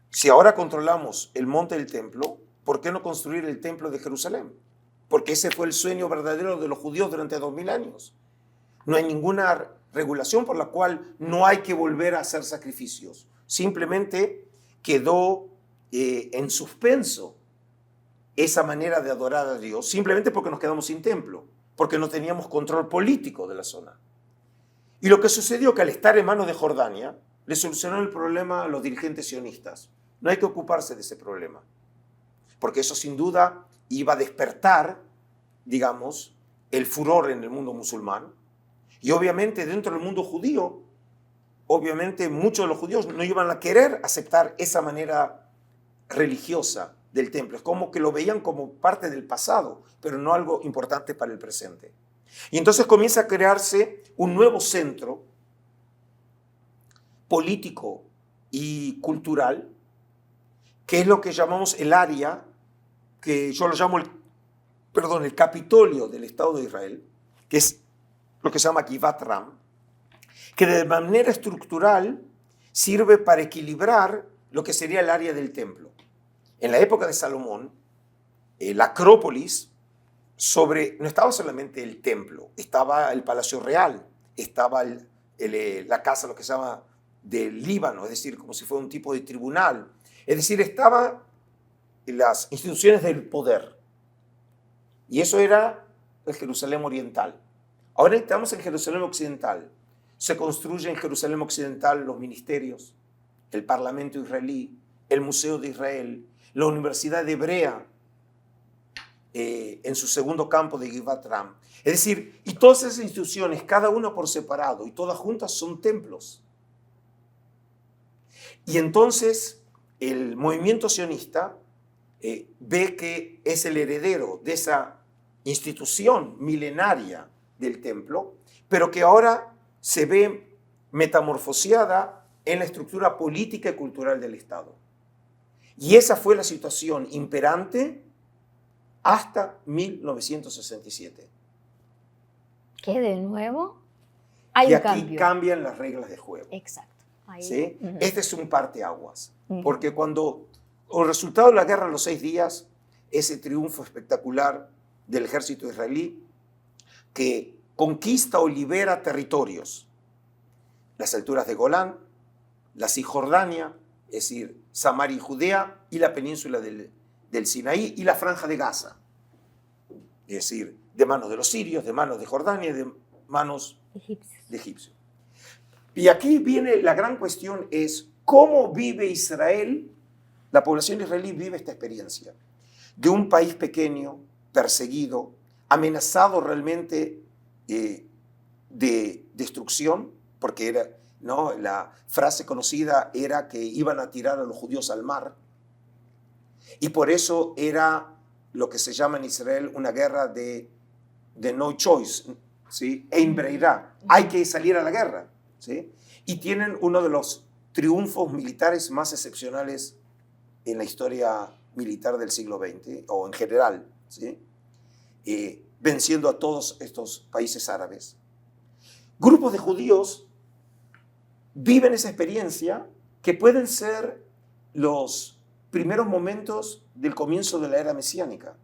si ahora controlamos el monte del templo, ¿por qué no construir el templo de Jerusalén? Porque ese fue el sueño verdadero de los judíos durante 2000 años. No hay ninguna regulación por la cual no hay que volver a hacer sacrificios. Simplemente quedó en suspenso esa manera de adorar a Dios, simplemente porque nos quedamos sin templo, porque no teníamos control político de la zona. Y lo que sucedió que al estar en manos de Jordania, le solucionó el problema a los dirigentes sionistas. No hay que ocuparse de ese problema, porque eso sin duda iba a despertar, digamos, el furor en el mundo musulmán. Y obviamente dentro del mundo judío, obviamente muchos de los judíos no iban a querer aceptar esa manera religiosa del templo. Es como que lo veían como parte del pasado, pero no algo importante para el presente. Y entonces comienza a crearse un nuevo centro político y cultural, que es lo que llamamos el área, que yo lo llamo el Capitolio del Estado de Israel, que es lo que se llama Givat Ram, que de manera estructural sirve para equilibrar lo que sería el área del templo. En la época de Salomón, la Acrópolis, no estaba solamente el templo, estaba el Palacio Real, estaba la casa, lo que se llama del Líbano, es decir, como si fuera un tipo de tribunal. Es decir, estaban las instituciones del poder. Y eso era el Jerusalén oriental. Ahora estamos en Jerusalén occidental. Se construye en Jerusalén occidental los ministerios, el Parlamento israelí, el Museo de Israel, la Universidad Hebrea, en su segundo campo de Givat Ram. Es decir, y todas esas instituciones, cada una por separado y todas juntas, son templos. Y entonces el movimiento sionista ve que es el heredero de esa institución milenaria del templo, pero que ahora se ve metamorfoseada en la estructura política y cultural del Estado. Y esa fue la situación imperante hasta 1967. ¿Qué de nuevo? Hay y un aquí cambio. Cambian las reglas de juego. Exacto. Ahí, ¿Sí? uh-huh. Este es un parteaguas, Uh-huh. porque cuando el resultado de la guerra a los 6 días, ese triunfo espectacular del ejército israelí que conquista o libera territorios, las alturas de Golán, la Cisjordania, es decir, Samaria y Judea, y la península del Sinaí y la franja de Gaza, es decir, de manos de los sirios, de manos de Jordania, de manos de egipcios. Y aquí viene la gran cuestión, es cómo vive Israel, la población israelí vive esta experiencia de un país pequeño, perseguido, amenazado realmente de destrucción, porque era, ¿no? La frase conocida era que iban a tirar a los judíos al mar, y por eso era lo que se llama en Israel una guerra de no choice, ¿sí? Ein Breirá, hay que salir a la guerra, ¿sí? Y tienen uno de los triunfos militares más excepcionales en la historia militar del siglo XX, o en general, ¿sí? Venciendo a todos estos países árabes. Grupos de judíos viven esa experiencia que pueden ser los primeros momentos del comienzo de la era mesiánica.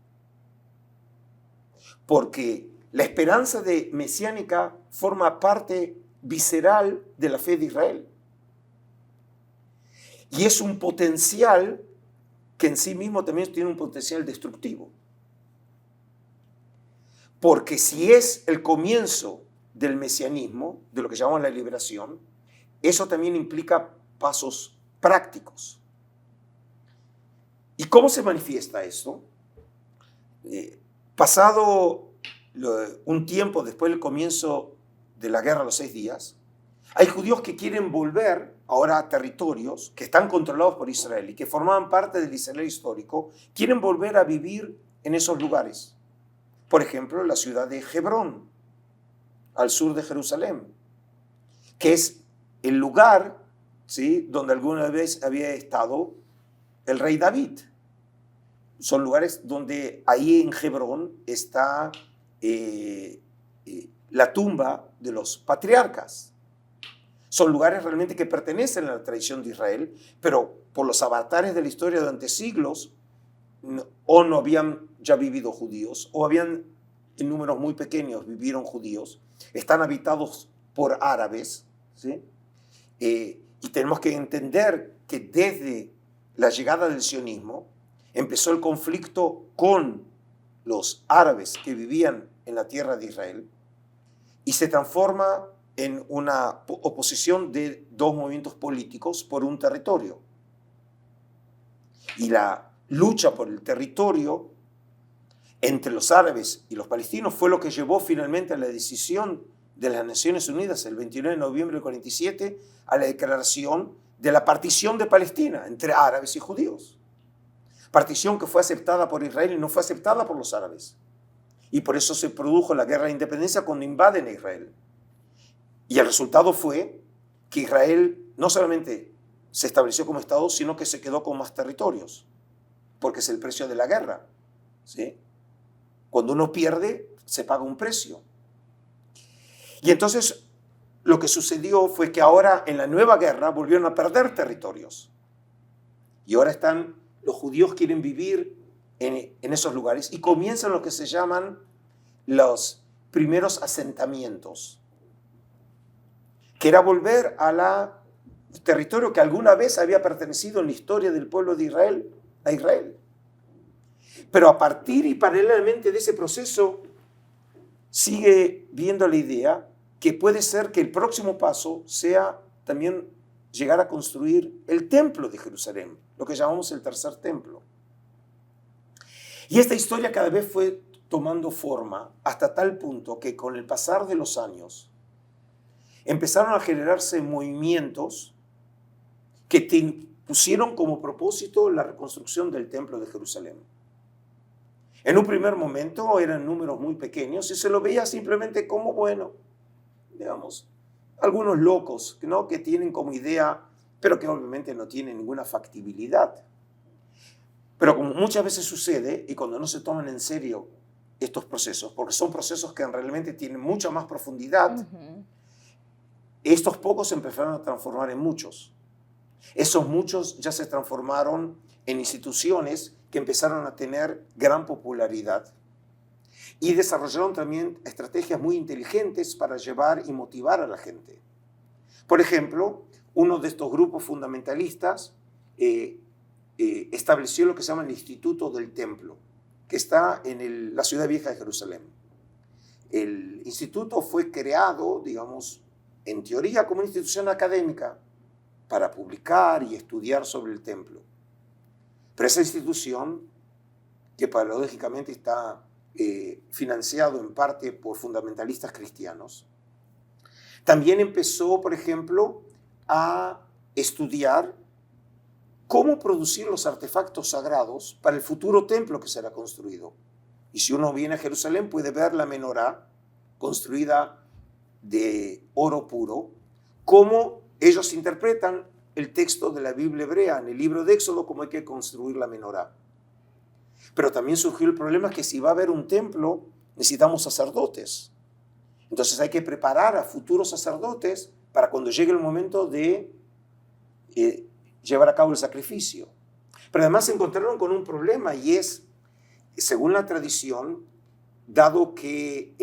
Porque la esperanza mesiánica forma parte visceral de la fe de Israel. Y es un potencial que en sí mismo también tiene un potencial destructivo. Porque si es el comienzo del mesianismo, de lo que llamamos la liberación, eso también implica pasos prácticos. ¿Y cómo se manifiesta esto? Pasado un tiempo después del comienzo de la guerra de los 6 días, hay judíos que quieren volver ahora a territorios que están controlados por Israel y que formaban parte del Israel histórico, quieren volver a vivir en esos lugares. Por ejemplo, la ciudad de Hebrón, al sur de Jerusalén, que es el lugar, ¿sí?, donde alguna vez había estado el rey David. Son lugares donde ahí en Hebrón está la tumba de los patriarcas. Son lugares realmente que pertenecen a la tradición de Israel, pero por los avatares de la historia durante siglos, o no habían ya vivido judíos, o habían en números muy pequeños vivieron judíos, están habitados por árabes, ¿sí? Y tenemos que entender que desde la llegada del sionismo empezó el conflicto con los árabes que vivían en la tierra de Israel y se transforma en una oposición de dos movimientos políticos por un territorio. Y la lucha por el territorio entre los árabes y los palestinos fue lo que llevó finalmente a la decisión de las Naciones Unidas el 29 de noviembre del 47 a la declaración de la partición de Palestina entre árabes y judíos. Partición que fue aceptada por Israel y no fue aceptada por los árabes. Y por eso se produjo la guerra de independencia cuando invaden a Israel. Y el resultado fue que Israel no solamente se estableció como Estado, sino que se quedó con más territorios, porque es el precio de la guerra, ¿sí? Cuando uno pierde, se paga un precio. Y entonces lo que sucedió fue que ahora en la nueva guerra volvieron a perder territorios. Y ahora los judíos quieren vivir en esos lugares y comienzan lo que se llaman los primeros asentamientos, que era volver al territorio que alguna vez había pertenecido en la historia del pueblo de Israel a Israel. Pero a partir y paralelamente de ese proceso sigue viendo la idea que puede ser que el próximo paso sea también llegar a construir el templo de Jerusalén, lo que llamamos el tercer templo. Y esta historia cada vez fue tomando forma hasta tal punto que con el pasar de los años empezaron a generarse movimientos que pusieron como propósito la reconstrucción del templo de Jerusalén. En un primer momento eran números muy pequeños y se lo veía simplemente como, bueno, digamos, algunos locos, ¿no?, que tienen como idea, pero que obviamente no tienen ninguna factibilidad. Pero como muchas veces sucede, y cuando no se toman en serio estos procesos, porque son procesos que realmente tienen mucha más profundidad, estos pocos se empezaron a transformar en muchos. Esos muchos ya se transformaron en instituciones que empezaron a tener gran popularidad y desarrollaron también estrategias muy inteligentes para llevar y motivar a la gente. Por ejemplo, uno de estos grupos fundamentalistas estableció lo que se llama el Instituto del Templo, que está en la ciudad vieja de Jerusalén. El instituto fue creado, digamos, en teoría como una institución académica para publicar y estudiar sobre el templo. Pero esa institución, que paradójicamente está financiado en parte por fundamentalistas cristianos, también empezó, por ejemplo, a estudiar cómo producir los artefactos sagrados para el futuro templo que será construido. Y si uno viene a Jerusalén puede ver la menorá construida de oro puro, cómo ellos interpretan el texto de la Biblia hebrea en el libro de Éxodo cómo hay que construir la menorá. Pero también surgió el problema que si va a haber un templo, necesitamos sacerdotes. Entonces hay que preparar a futuros sacerdotes para cuando llegue el momento de llevar a cabo el sacrificio. Pero además se encontraron con un problema y es, según la tradición, dado que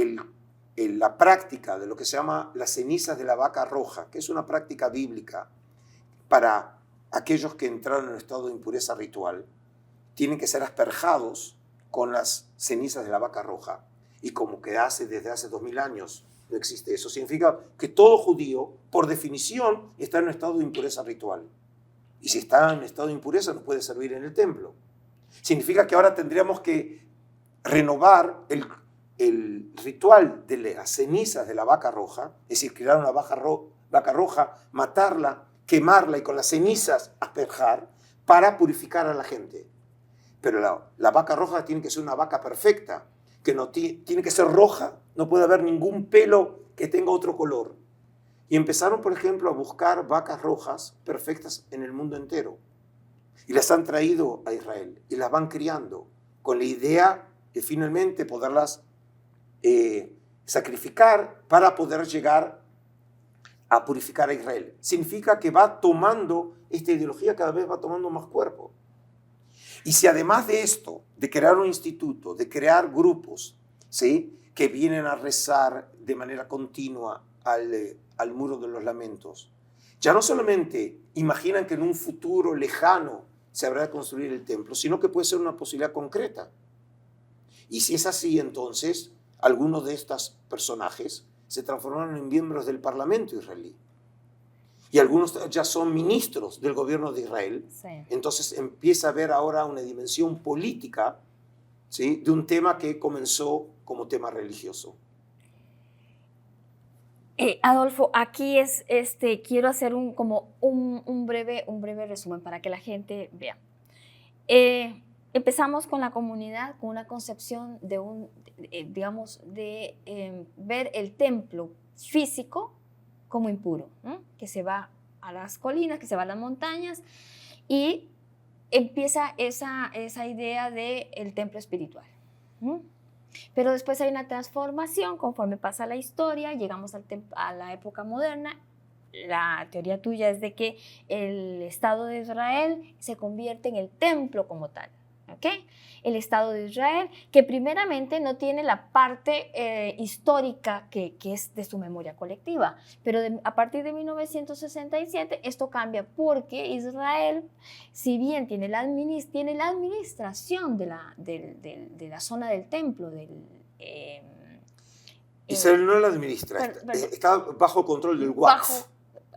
la práctica de lo que se llama las cenizas de la vaca roja, que es una práctica bíblica para aquellos que entraron en un estado de impureza ritual, tienen que ser asperjados con las cenizas de la vaca roja. Y como que desde hace 2000 años no existe eso, significa que todo judío, por definición, está en un estado de impureza ritual. Y si está en estado de impureza, no puede servir en el templo. Significa que ahora tendríamos que renovar el ritual de las cenizas de la vaca roja, es decir, crear una vaca roja, matarla, quemarla y con las cenizas asperjar para purificar a la gente. Pero la vaca roja tiene que ser una vaca perfecta, que no tiene que ser roja, no puede haber ningún pelo que tenga otro color. Y empezaron, por ejemplo, a buscar vacas rojas perfectas en el mundo entero. Y las han traído a Israel y las van criando con la idea de finalmente poderlas sacrificar para poder llegar a purificar a Israel. Significa que va tomando, esta ideología cada vez va tomando más cuerpo. Y si además de esto, de crear un instituto, de crear grupos, ¿sí?, que vienen a rezar de manera continua al muro de los lamentos, ya no solamente imaginan que en un futuro lejano se habrá de construir el templo, sino que puede ser una posibilidad concreta. Y si es así, entonces, algunos de estos personajes se transformaron en miembros del Parlamento israelí. Y algunos ya son ministros del gobierno de Israel. Sí. Entonces empieza a haber ahora una dimensión política, ¿sí?, de un tema que comenzó como tema religioso. Adolfo, aquí quiero hacer un breve resumen para que la gente vea. Empezamos con la comunidad con una concepción de ver el templo físico como impuro, ¿no?, que se va a las colinas, que se va a las montañas, y empieza esa idea del templo espiritual. Pero después hay una transformación conforme pasa la historia, llegamos a la época moderna. La teoría tuya es de que el Estado de Israel se convierte en el templo como tal. ¿Okay? El Estado de Israel, que primeramente no tiene la parte histórica que es de su memoria colectiva, pero a partir de 1967 esto cambia porque Israel, si bien tiene la administración de la zona del templo, Israel no la administra, está bajo control del Waqf.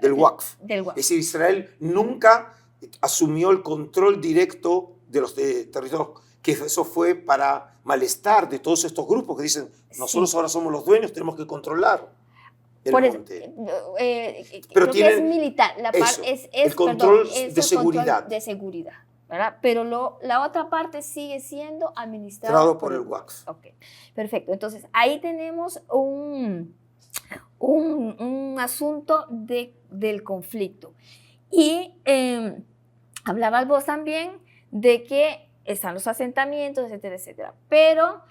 Del Waqf. Es decir, Israel nunca asumió el control directo de los territorios, que eso fue para malestar de todos estos grupos que dicen, nosotros ahora somos los dueños, tenemos que controlar el monte. Pero creo que es militar, el control de seguridad. Control de seguridad, ¿verdad? Pero la otra parte sigue siendo administrado por el Waqf. Ok, perfecto. Entonces, ahí tenemos un asunto del conflicto. Y hablabas vos también de que están los asentamientos, etcétera, etcétera. Pero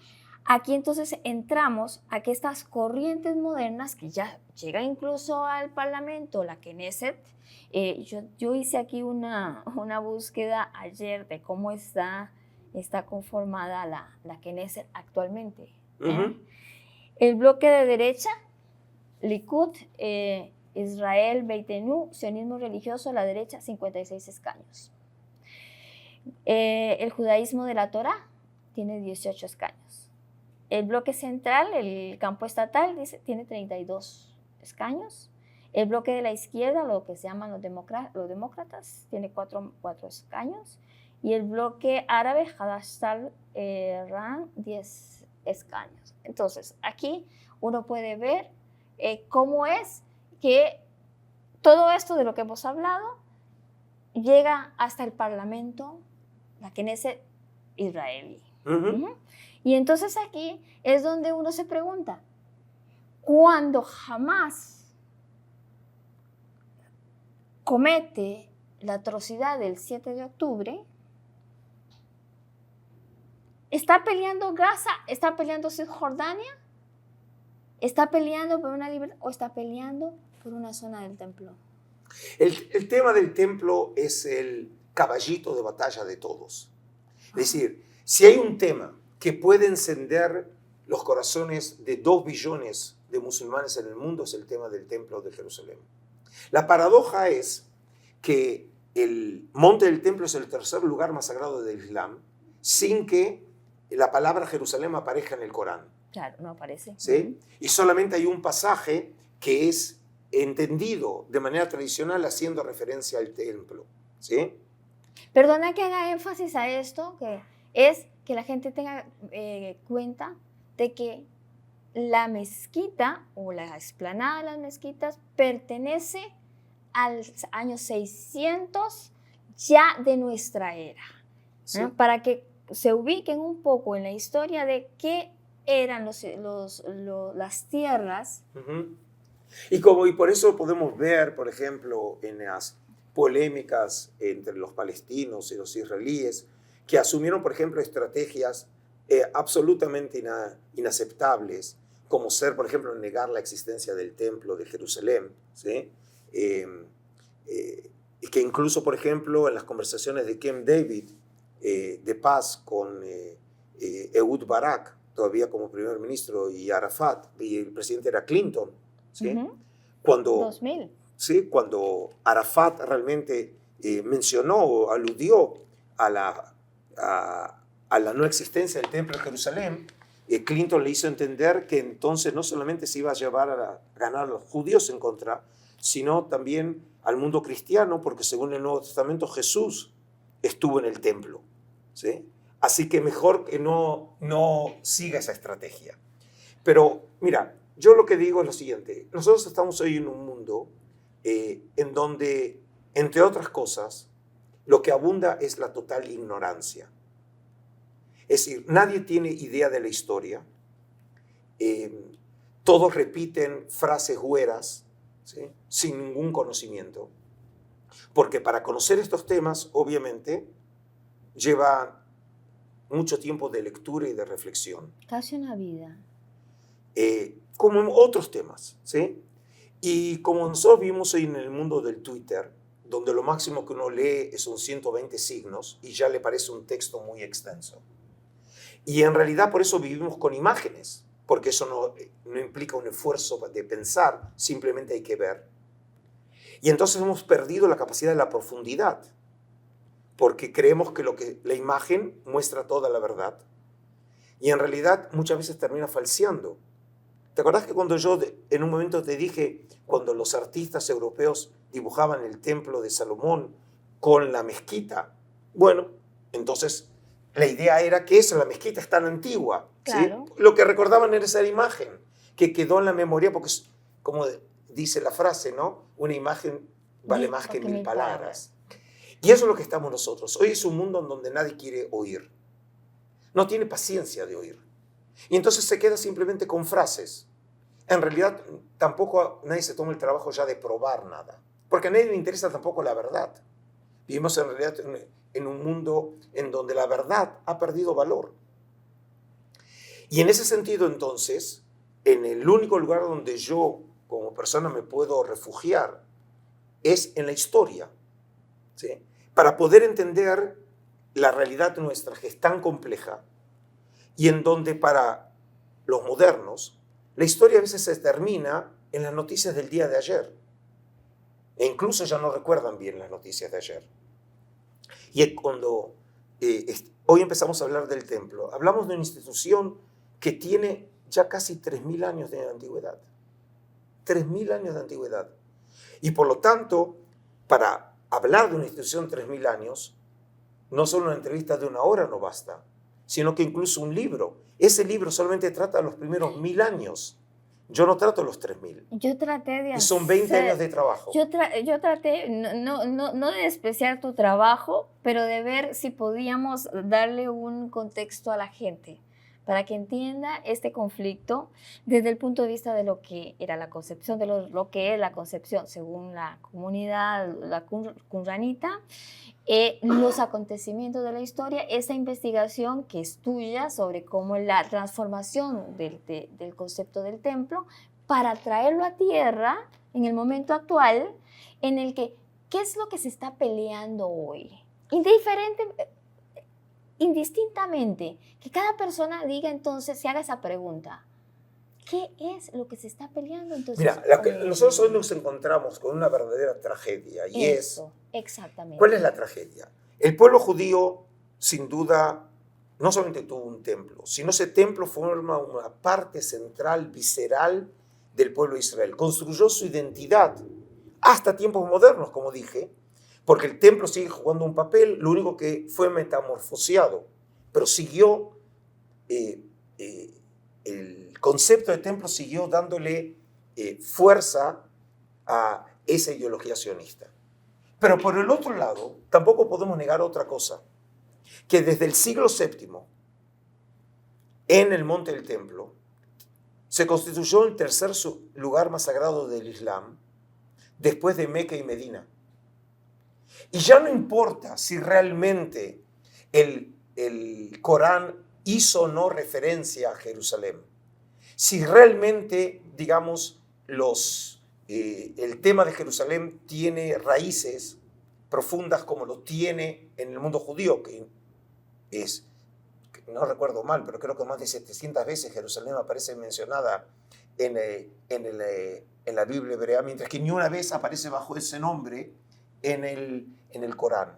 aquí entonces entramos a que estas corrientes modernas, que ya llegan incluso al Parlamento, la Knesset, yo hice aquí una búsqueda ayer de cómo está conformada la Knesset actualmente. El bloque de derecha, Likud, Israel, Beitenu, sionismo religioso, la derecha, 56 escaños. El judaísmo de la Torá tiene 18 escaños. El bloque central, el campo estatal, tiene 32 escaños. El bloque de la izquierda, lo que se llaman los demócratas, tiene 4 escaños. Y el bloque árabe, Hadash-Ta'al-Ram, 10 escaños. Entonces, aquí uno puede ver cómo es que todo esto de lo que hemos hablado llega hasta el Parlamento, la Knesset israelí. Y entonces aquí es donde uno se pregunta, cuando Hamás comete la atrocidad del 7 de octubre, ¿está peleando Gaza? ¿Está peleando Cisjordania? ¿Está peleando por una libertad o está peleando por una zona del templo? El tema del templo es el caballito de batalla de todos. Es decir, si hay un tema que puede encender los corazones de 2 billones de musulmanes en el mundo, es el tema del templo de Jerusalén. La paradoja es que el monte del templo es el tercer lugar más sagrado del Islam, sin que la palabra Jerusalén aparezca en el Corán. Claro, no aparece. ¿Sí? Y solamente hay un pasaje que es entendido de manera tradicional haciendo referencia al templo. ¿Sí? Perdona que haga énfasis a esto, que es que la gente tenga cuenta de que la mezquita o la explanada de las mezquitas pertenece al año 600 ya de nuestra era. Sí. ¿No? Para que se ubiquen un poco en la historia de qué eran las tierras. Uh-huh. Y por eso podemos ver, por ejemplo, en las polémicas entre los palestinos y los israelíes, que asumieron, por ejemplo, estrategias absolutamente inaceptables, como ser, por ejemplo, negar la existencia del templo de Jerusalén, ¿sí? Y que incluso, por ejemplo, en las conversaciones de Camp David de paz con Ehud Barak, todavía como primer ministro, y Arafat, y el presidente era Clinton, ¿sí? Uh-huh. Cuando, 2000. ¿sí? Cuando Arafat realmente mencionó o aludió a la no existencia del templo de Jerusalén, Clinton le hizo entender que entonces no solamente se iba a llevar a ganar a los judíos en contra, sino también al mundo cristiano, porque según el Nuevo Testamento Jesús estuvo en el templo, ¿sí? Así que mejor que no siga esa estrategia. Pero mira, yo lo que digo es lo siguiente: nosotros estamos hoy en un mundo en donde, entre otras cosas, lo que abunda es la total ignorancia. Es decir, nadie tiene idea de la historia, todos repiten frases hueras, ¿sí? Sin ningún conocimiento, porque para conocer estos temas, obviamente, lleva mucho tiempo de lectura y de reflexión. Casi una vida. Como en otros temas, ¿sí? Y como nosotros vivimos hoy en el mundo del Twitter, donde lo máximo que uno lee son 120 signos y ya le parece un texto muy extenso. Y en realidad por eso vivimos con imágenes, porque eso no implica un esfuerzo de pensar, simplemente hay que ver. Y entonces hemos perdido la capacidad de la profundidad, porque creemos que la imagen muestra toda la verdad. Y en realidad muchas veces termina falseando. ¿Te acordás que cuando yo en un momento te dije, cuando los artistas europeos dibujaban el templo de Salomón con la mezquita? Bueno, entonces la idea era que la mezquita es tan antigua. Claro. ¿Sí? Lo que recordaban era esa imagen, que quedó en la memoria, porque es, como dice la frase, ¿no? Una imagen vale más que 1000 palabras. Y eso es lo que estamos nosotros. Hoy es un mundo en donde nadie quiere oír. No tiene paciencia de oír. Y entonces se queda simplemente con frases. En realidad, tampoco nadie se toma el trabajo ya de probar nada. Porque a nadie le interesa tampoco la verdad. Vivimos en realidad en un mundo en donde la verdad ha perdido valor. Y en ese sentido, entonces, en el único lugar donde yo, como persona, me puedo refugiar es en la historia, ¿sí? Para poder entender la realidad nuestra, que es tan compleja, y en donde para los modernos la historia a veces se termina en las noticias del día de ayer, e incluso ya no recuerdan bien las noticias de ayer. Y cuando hoy empezamos a hablar del templo, hablamos de una institución que tiene ya casi 3000 años de antigüedad. 3000 años de antigüedad. Y por lo tanto, para hablar de una institución de 3000 años, no solo una entrevista de 1 hora no basta, sino que incluso un libro. Ese libro solamente trata los primeros 1000 años. Yo no trato los 3000. Yo traté de hacer... Y son 20 años de trabajo. Yo traté, no de despreciar tu trabajo, pero de ver si podíamos darle un contexto a la gente. para que entienda este conflicto desde el punto de vista de lo que era la concepción, de lo que es la concepción según la comunidad, la qumranita, los acontecimientos de la historia, esa investigación que es tuya sobre cómo la transformación del concepto del templo para traerlo a tierra en el momento actual en el que, ¿qué es lo que se está peleando hoy? Indistintamente, que cada persona diga entonces, se haga esa pregunta. ¿Qué es lo que se está peleando entonces? Mira, nosotros hoy nos encontramos con una verdadera tragedia y Eso, exactamente. ¿cuál es la tragedia? El pueblo judío, sin duda, no solamente tuvo un templo, sino ese templo forma una parte central, visceral del pueblo de Israel. Construyó su identidad hasta tiempos modernos, como dije, porque el templo sigue jugando un papel, lo único que fue metamorfoseado, pero siguió, el concepto de templo siguió dándole fuerza a esa ideología sionista. Pero por el otro lado, tampoco podemos negar otra cosa, que desde el siglo VII, en el Monte del Templo, se constituyó el tercer lugar más sagrado del Islam, después de Meca y Medina. Y ya no importa si realmente el Corán hizo o no referencia a Jerusalén, si realmente, digamos, el tema de Jerusalén tiene raíces profundas como lo tiene en el mundo judío, que es, no recuerdo mal, pero creo que más de 700 veces Jerusalén aparece mencionada en la Biblia hebrea, mientras que ni una vez aparece bajo ese nombre en el Corán.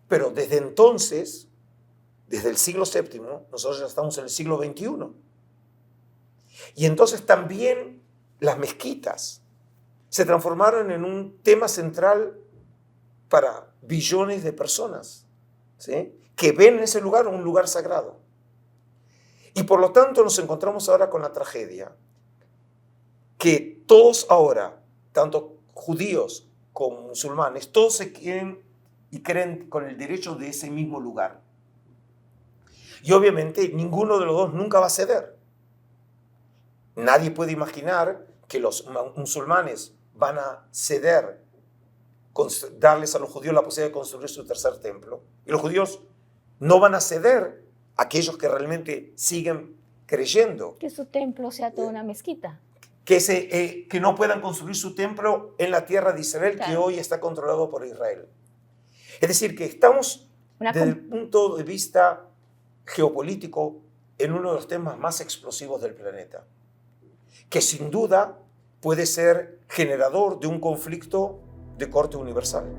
Pero desde entonces, desde el siglo VII, nosotros ya estamos en el siglo XXI. Y entonces también las mezquitas se transformaron en un tema central para billones de personas, ¿sí?, que ven en ese lugar un lugar sagrado. Y por lo tanto nos encontramos ahora con la tragedia que todos ahora, tanto judíos como musulmanes, todos se quieren y creen con el derecho de ese mismo lugar. Y obviamente ninguno de los dos nunca va a ceder. Nadie puede imaginar que los musulmanes van a ceder, darles a los judíos la posibilidad de construir su tercer templo. Y los judíos no van a ceder a aquellos que realmente siguen creyendo. Que su templo sea toda una mezquita. Que no puedan construir su templo en la tierra de Israel, claro, que hoy está controlado por Israel. Es decir, que estamos desde el punto de vista geopolítico en uno de los temas más explosivos del planeta, que sin duda puede ser generador de un conflicto de corte universal.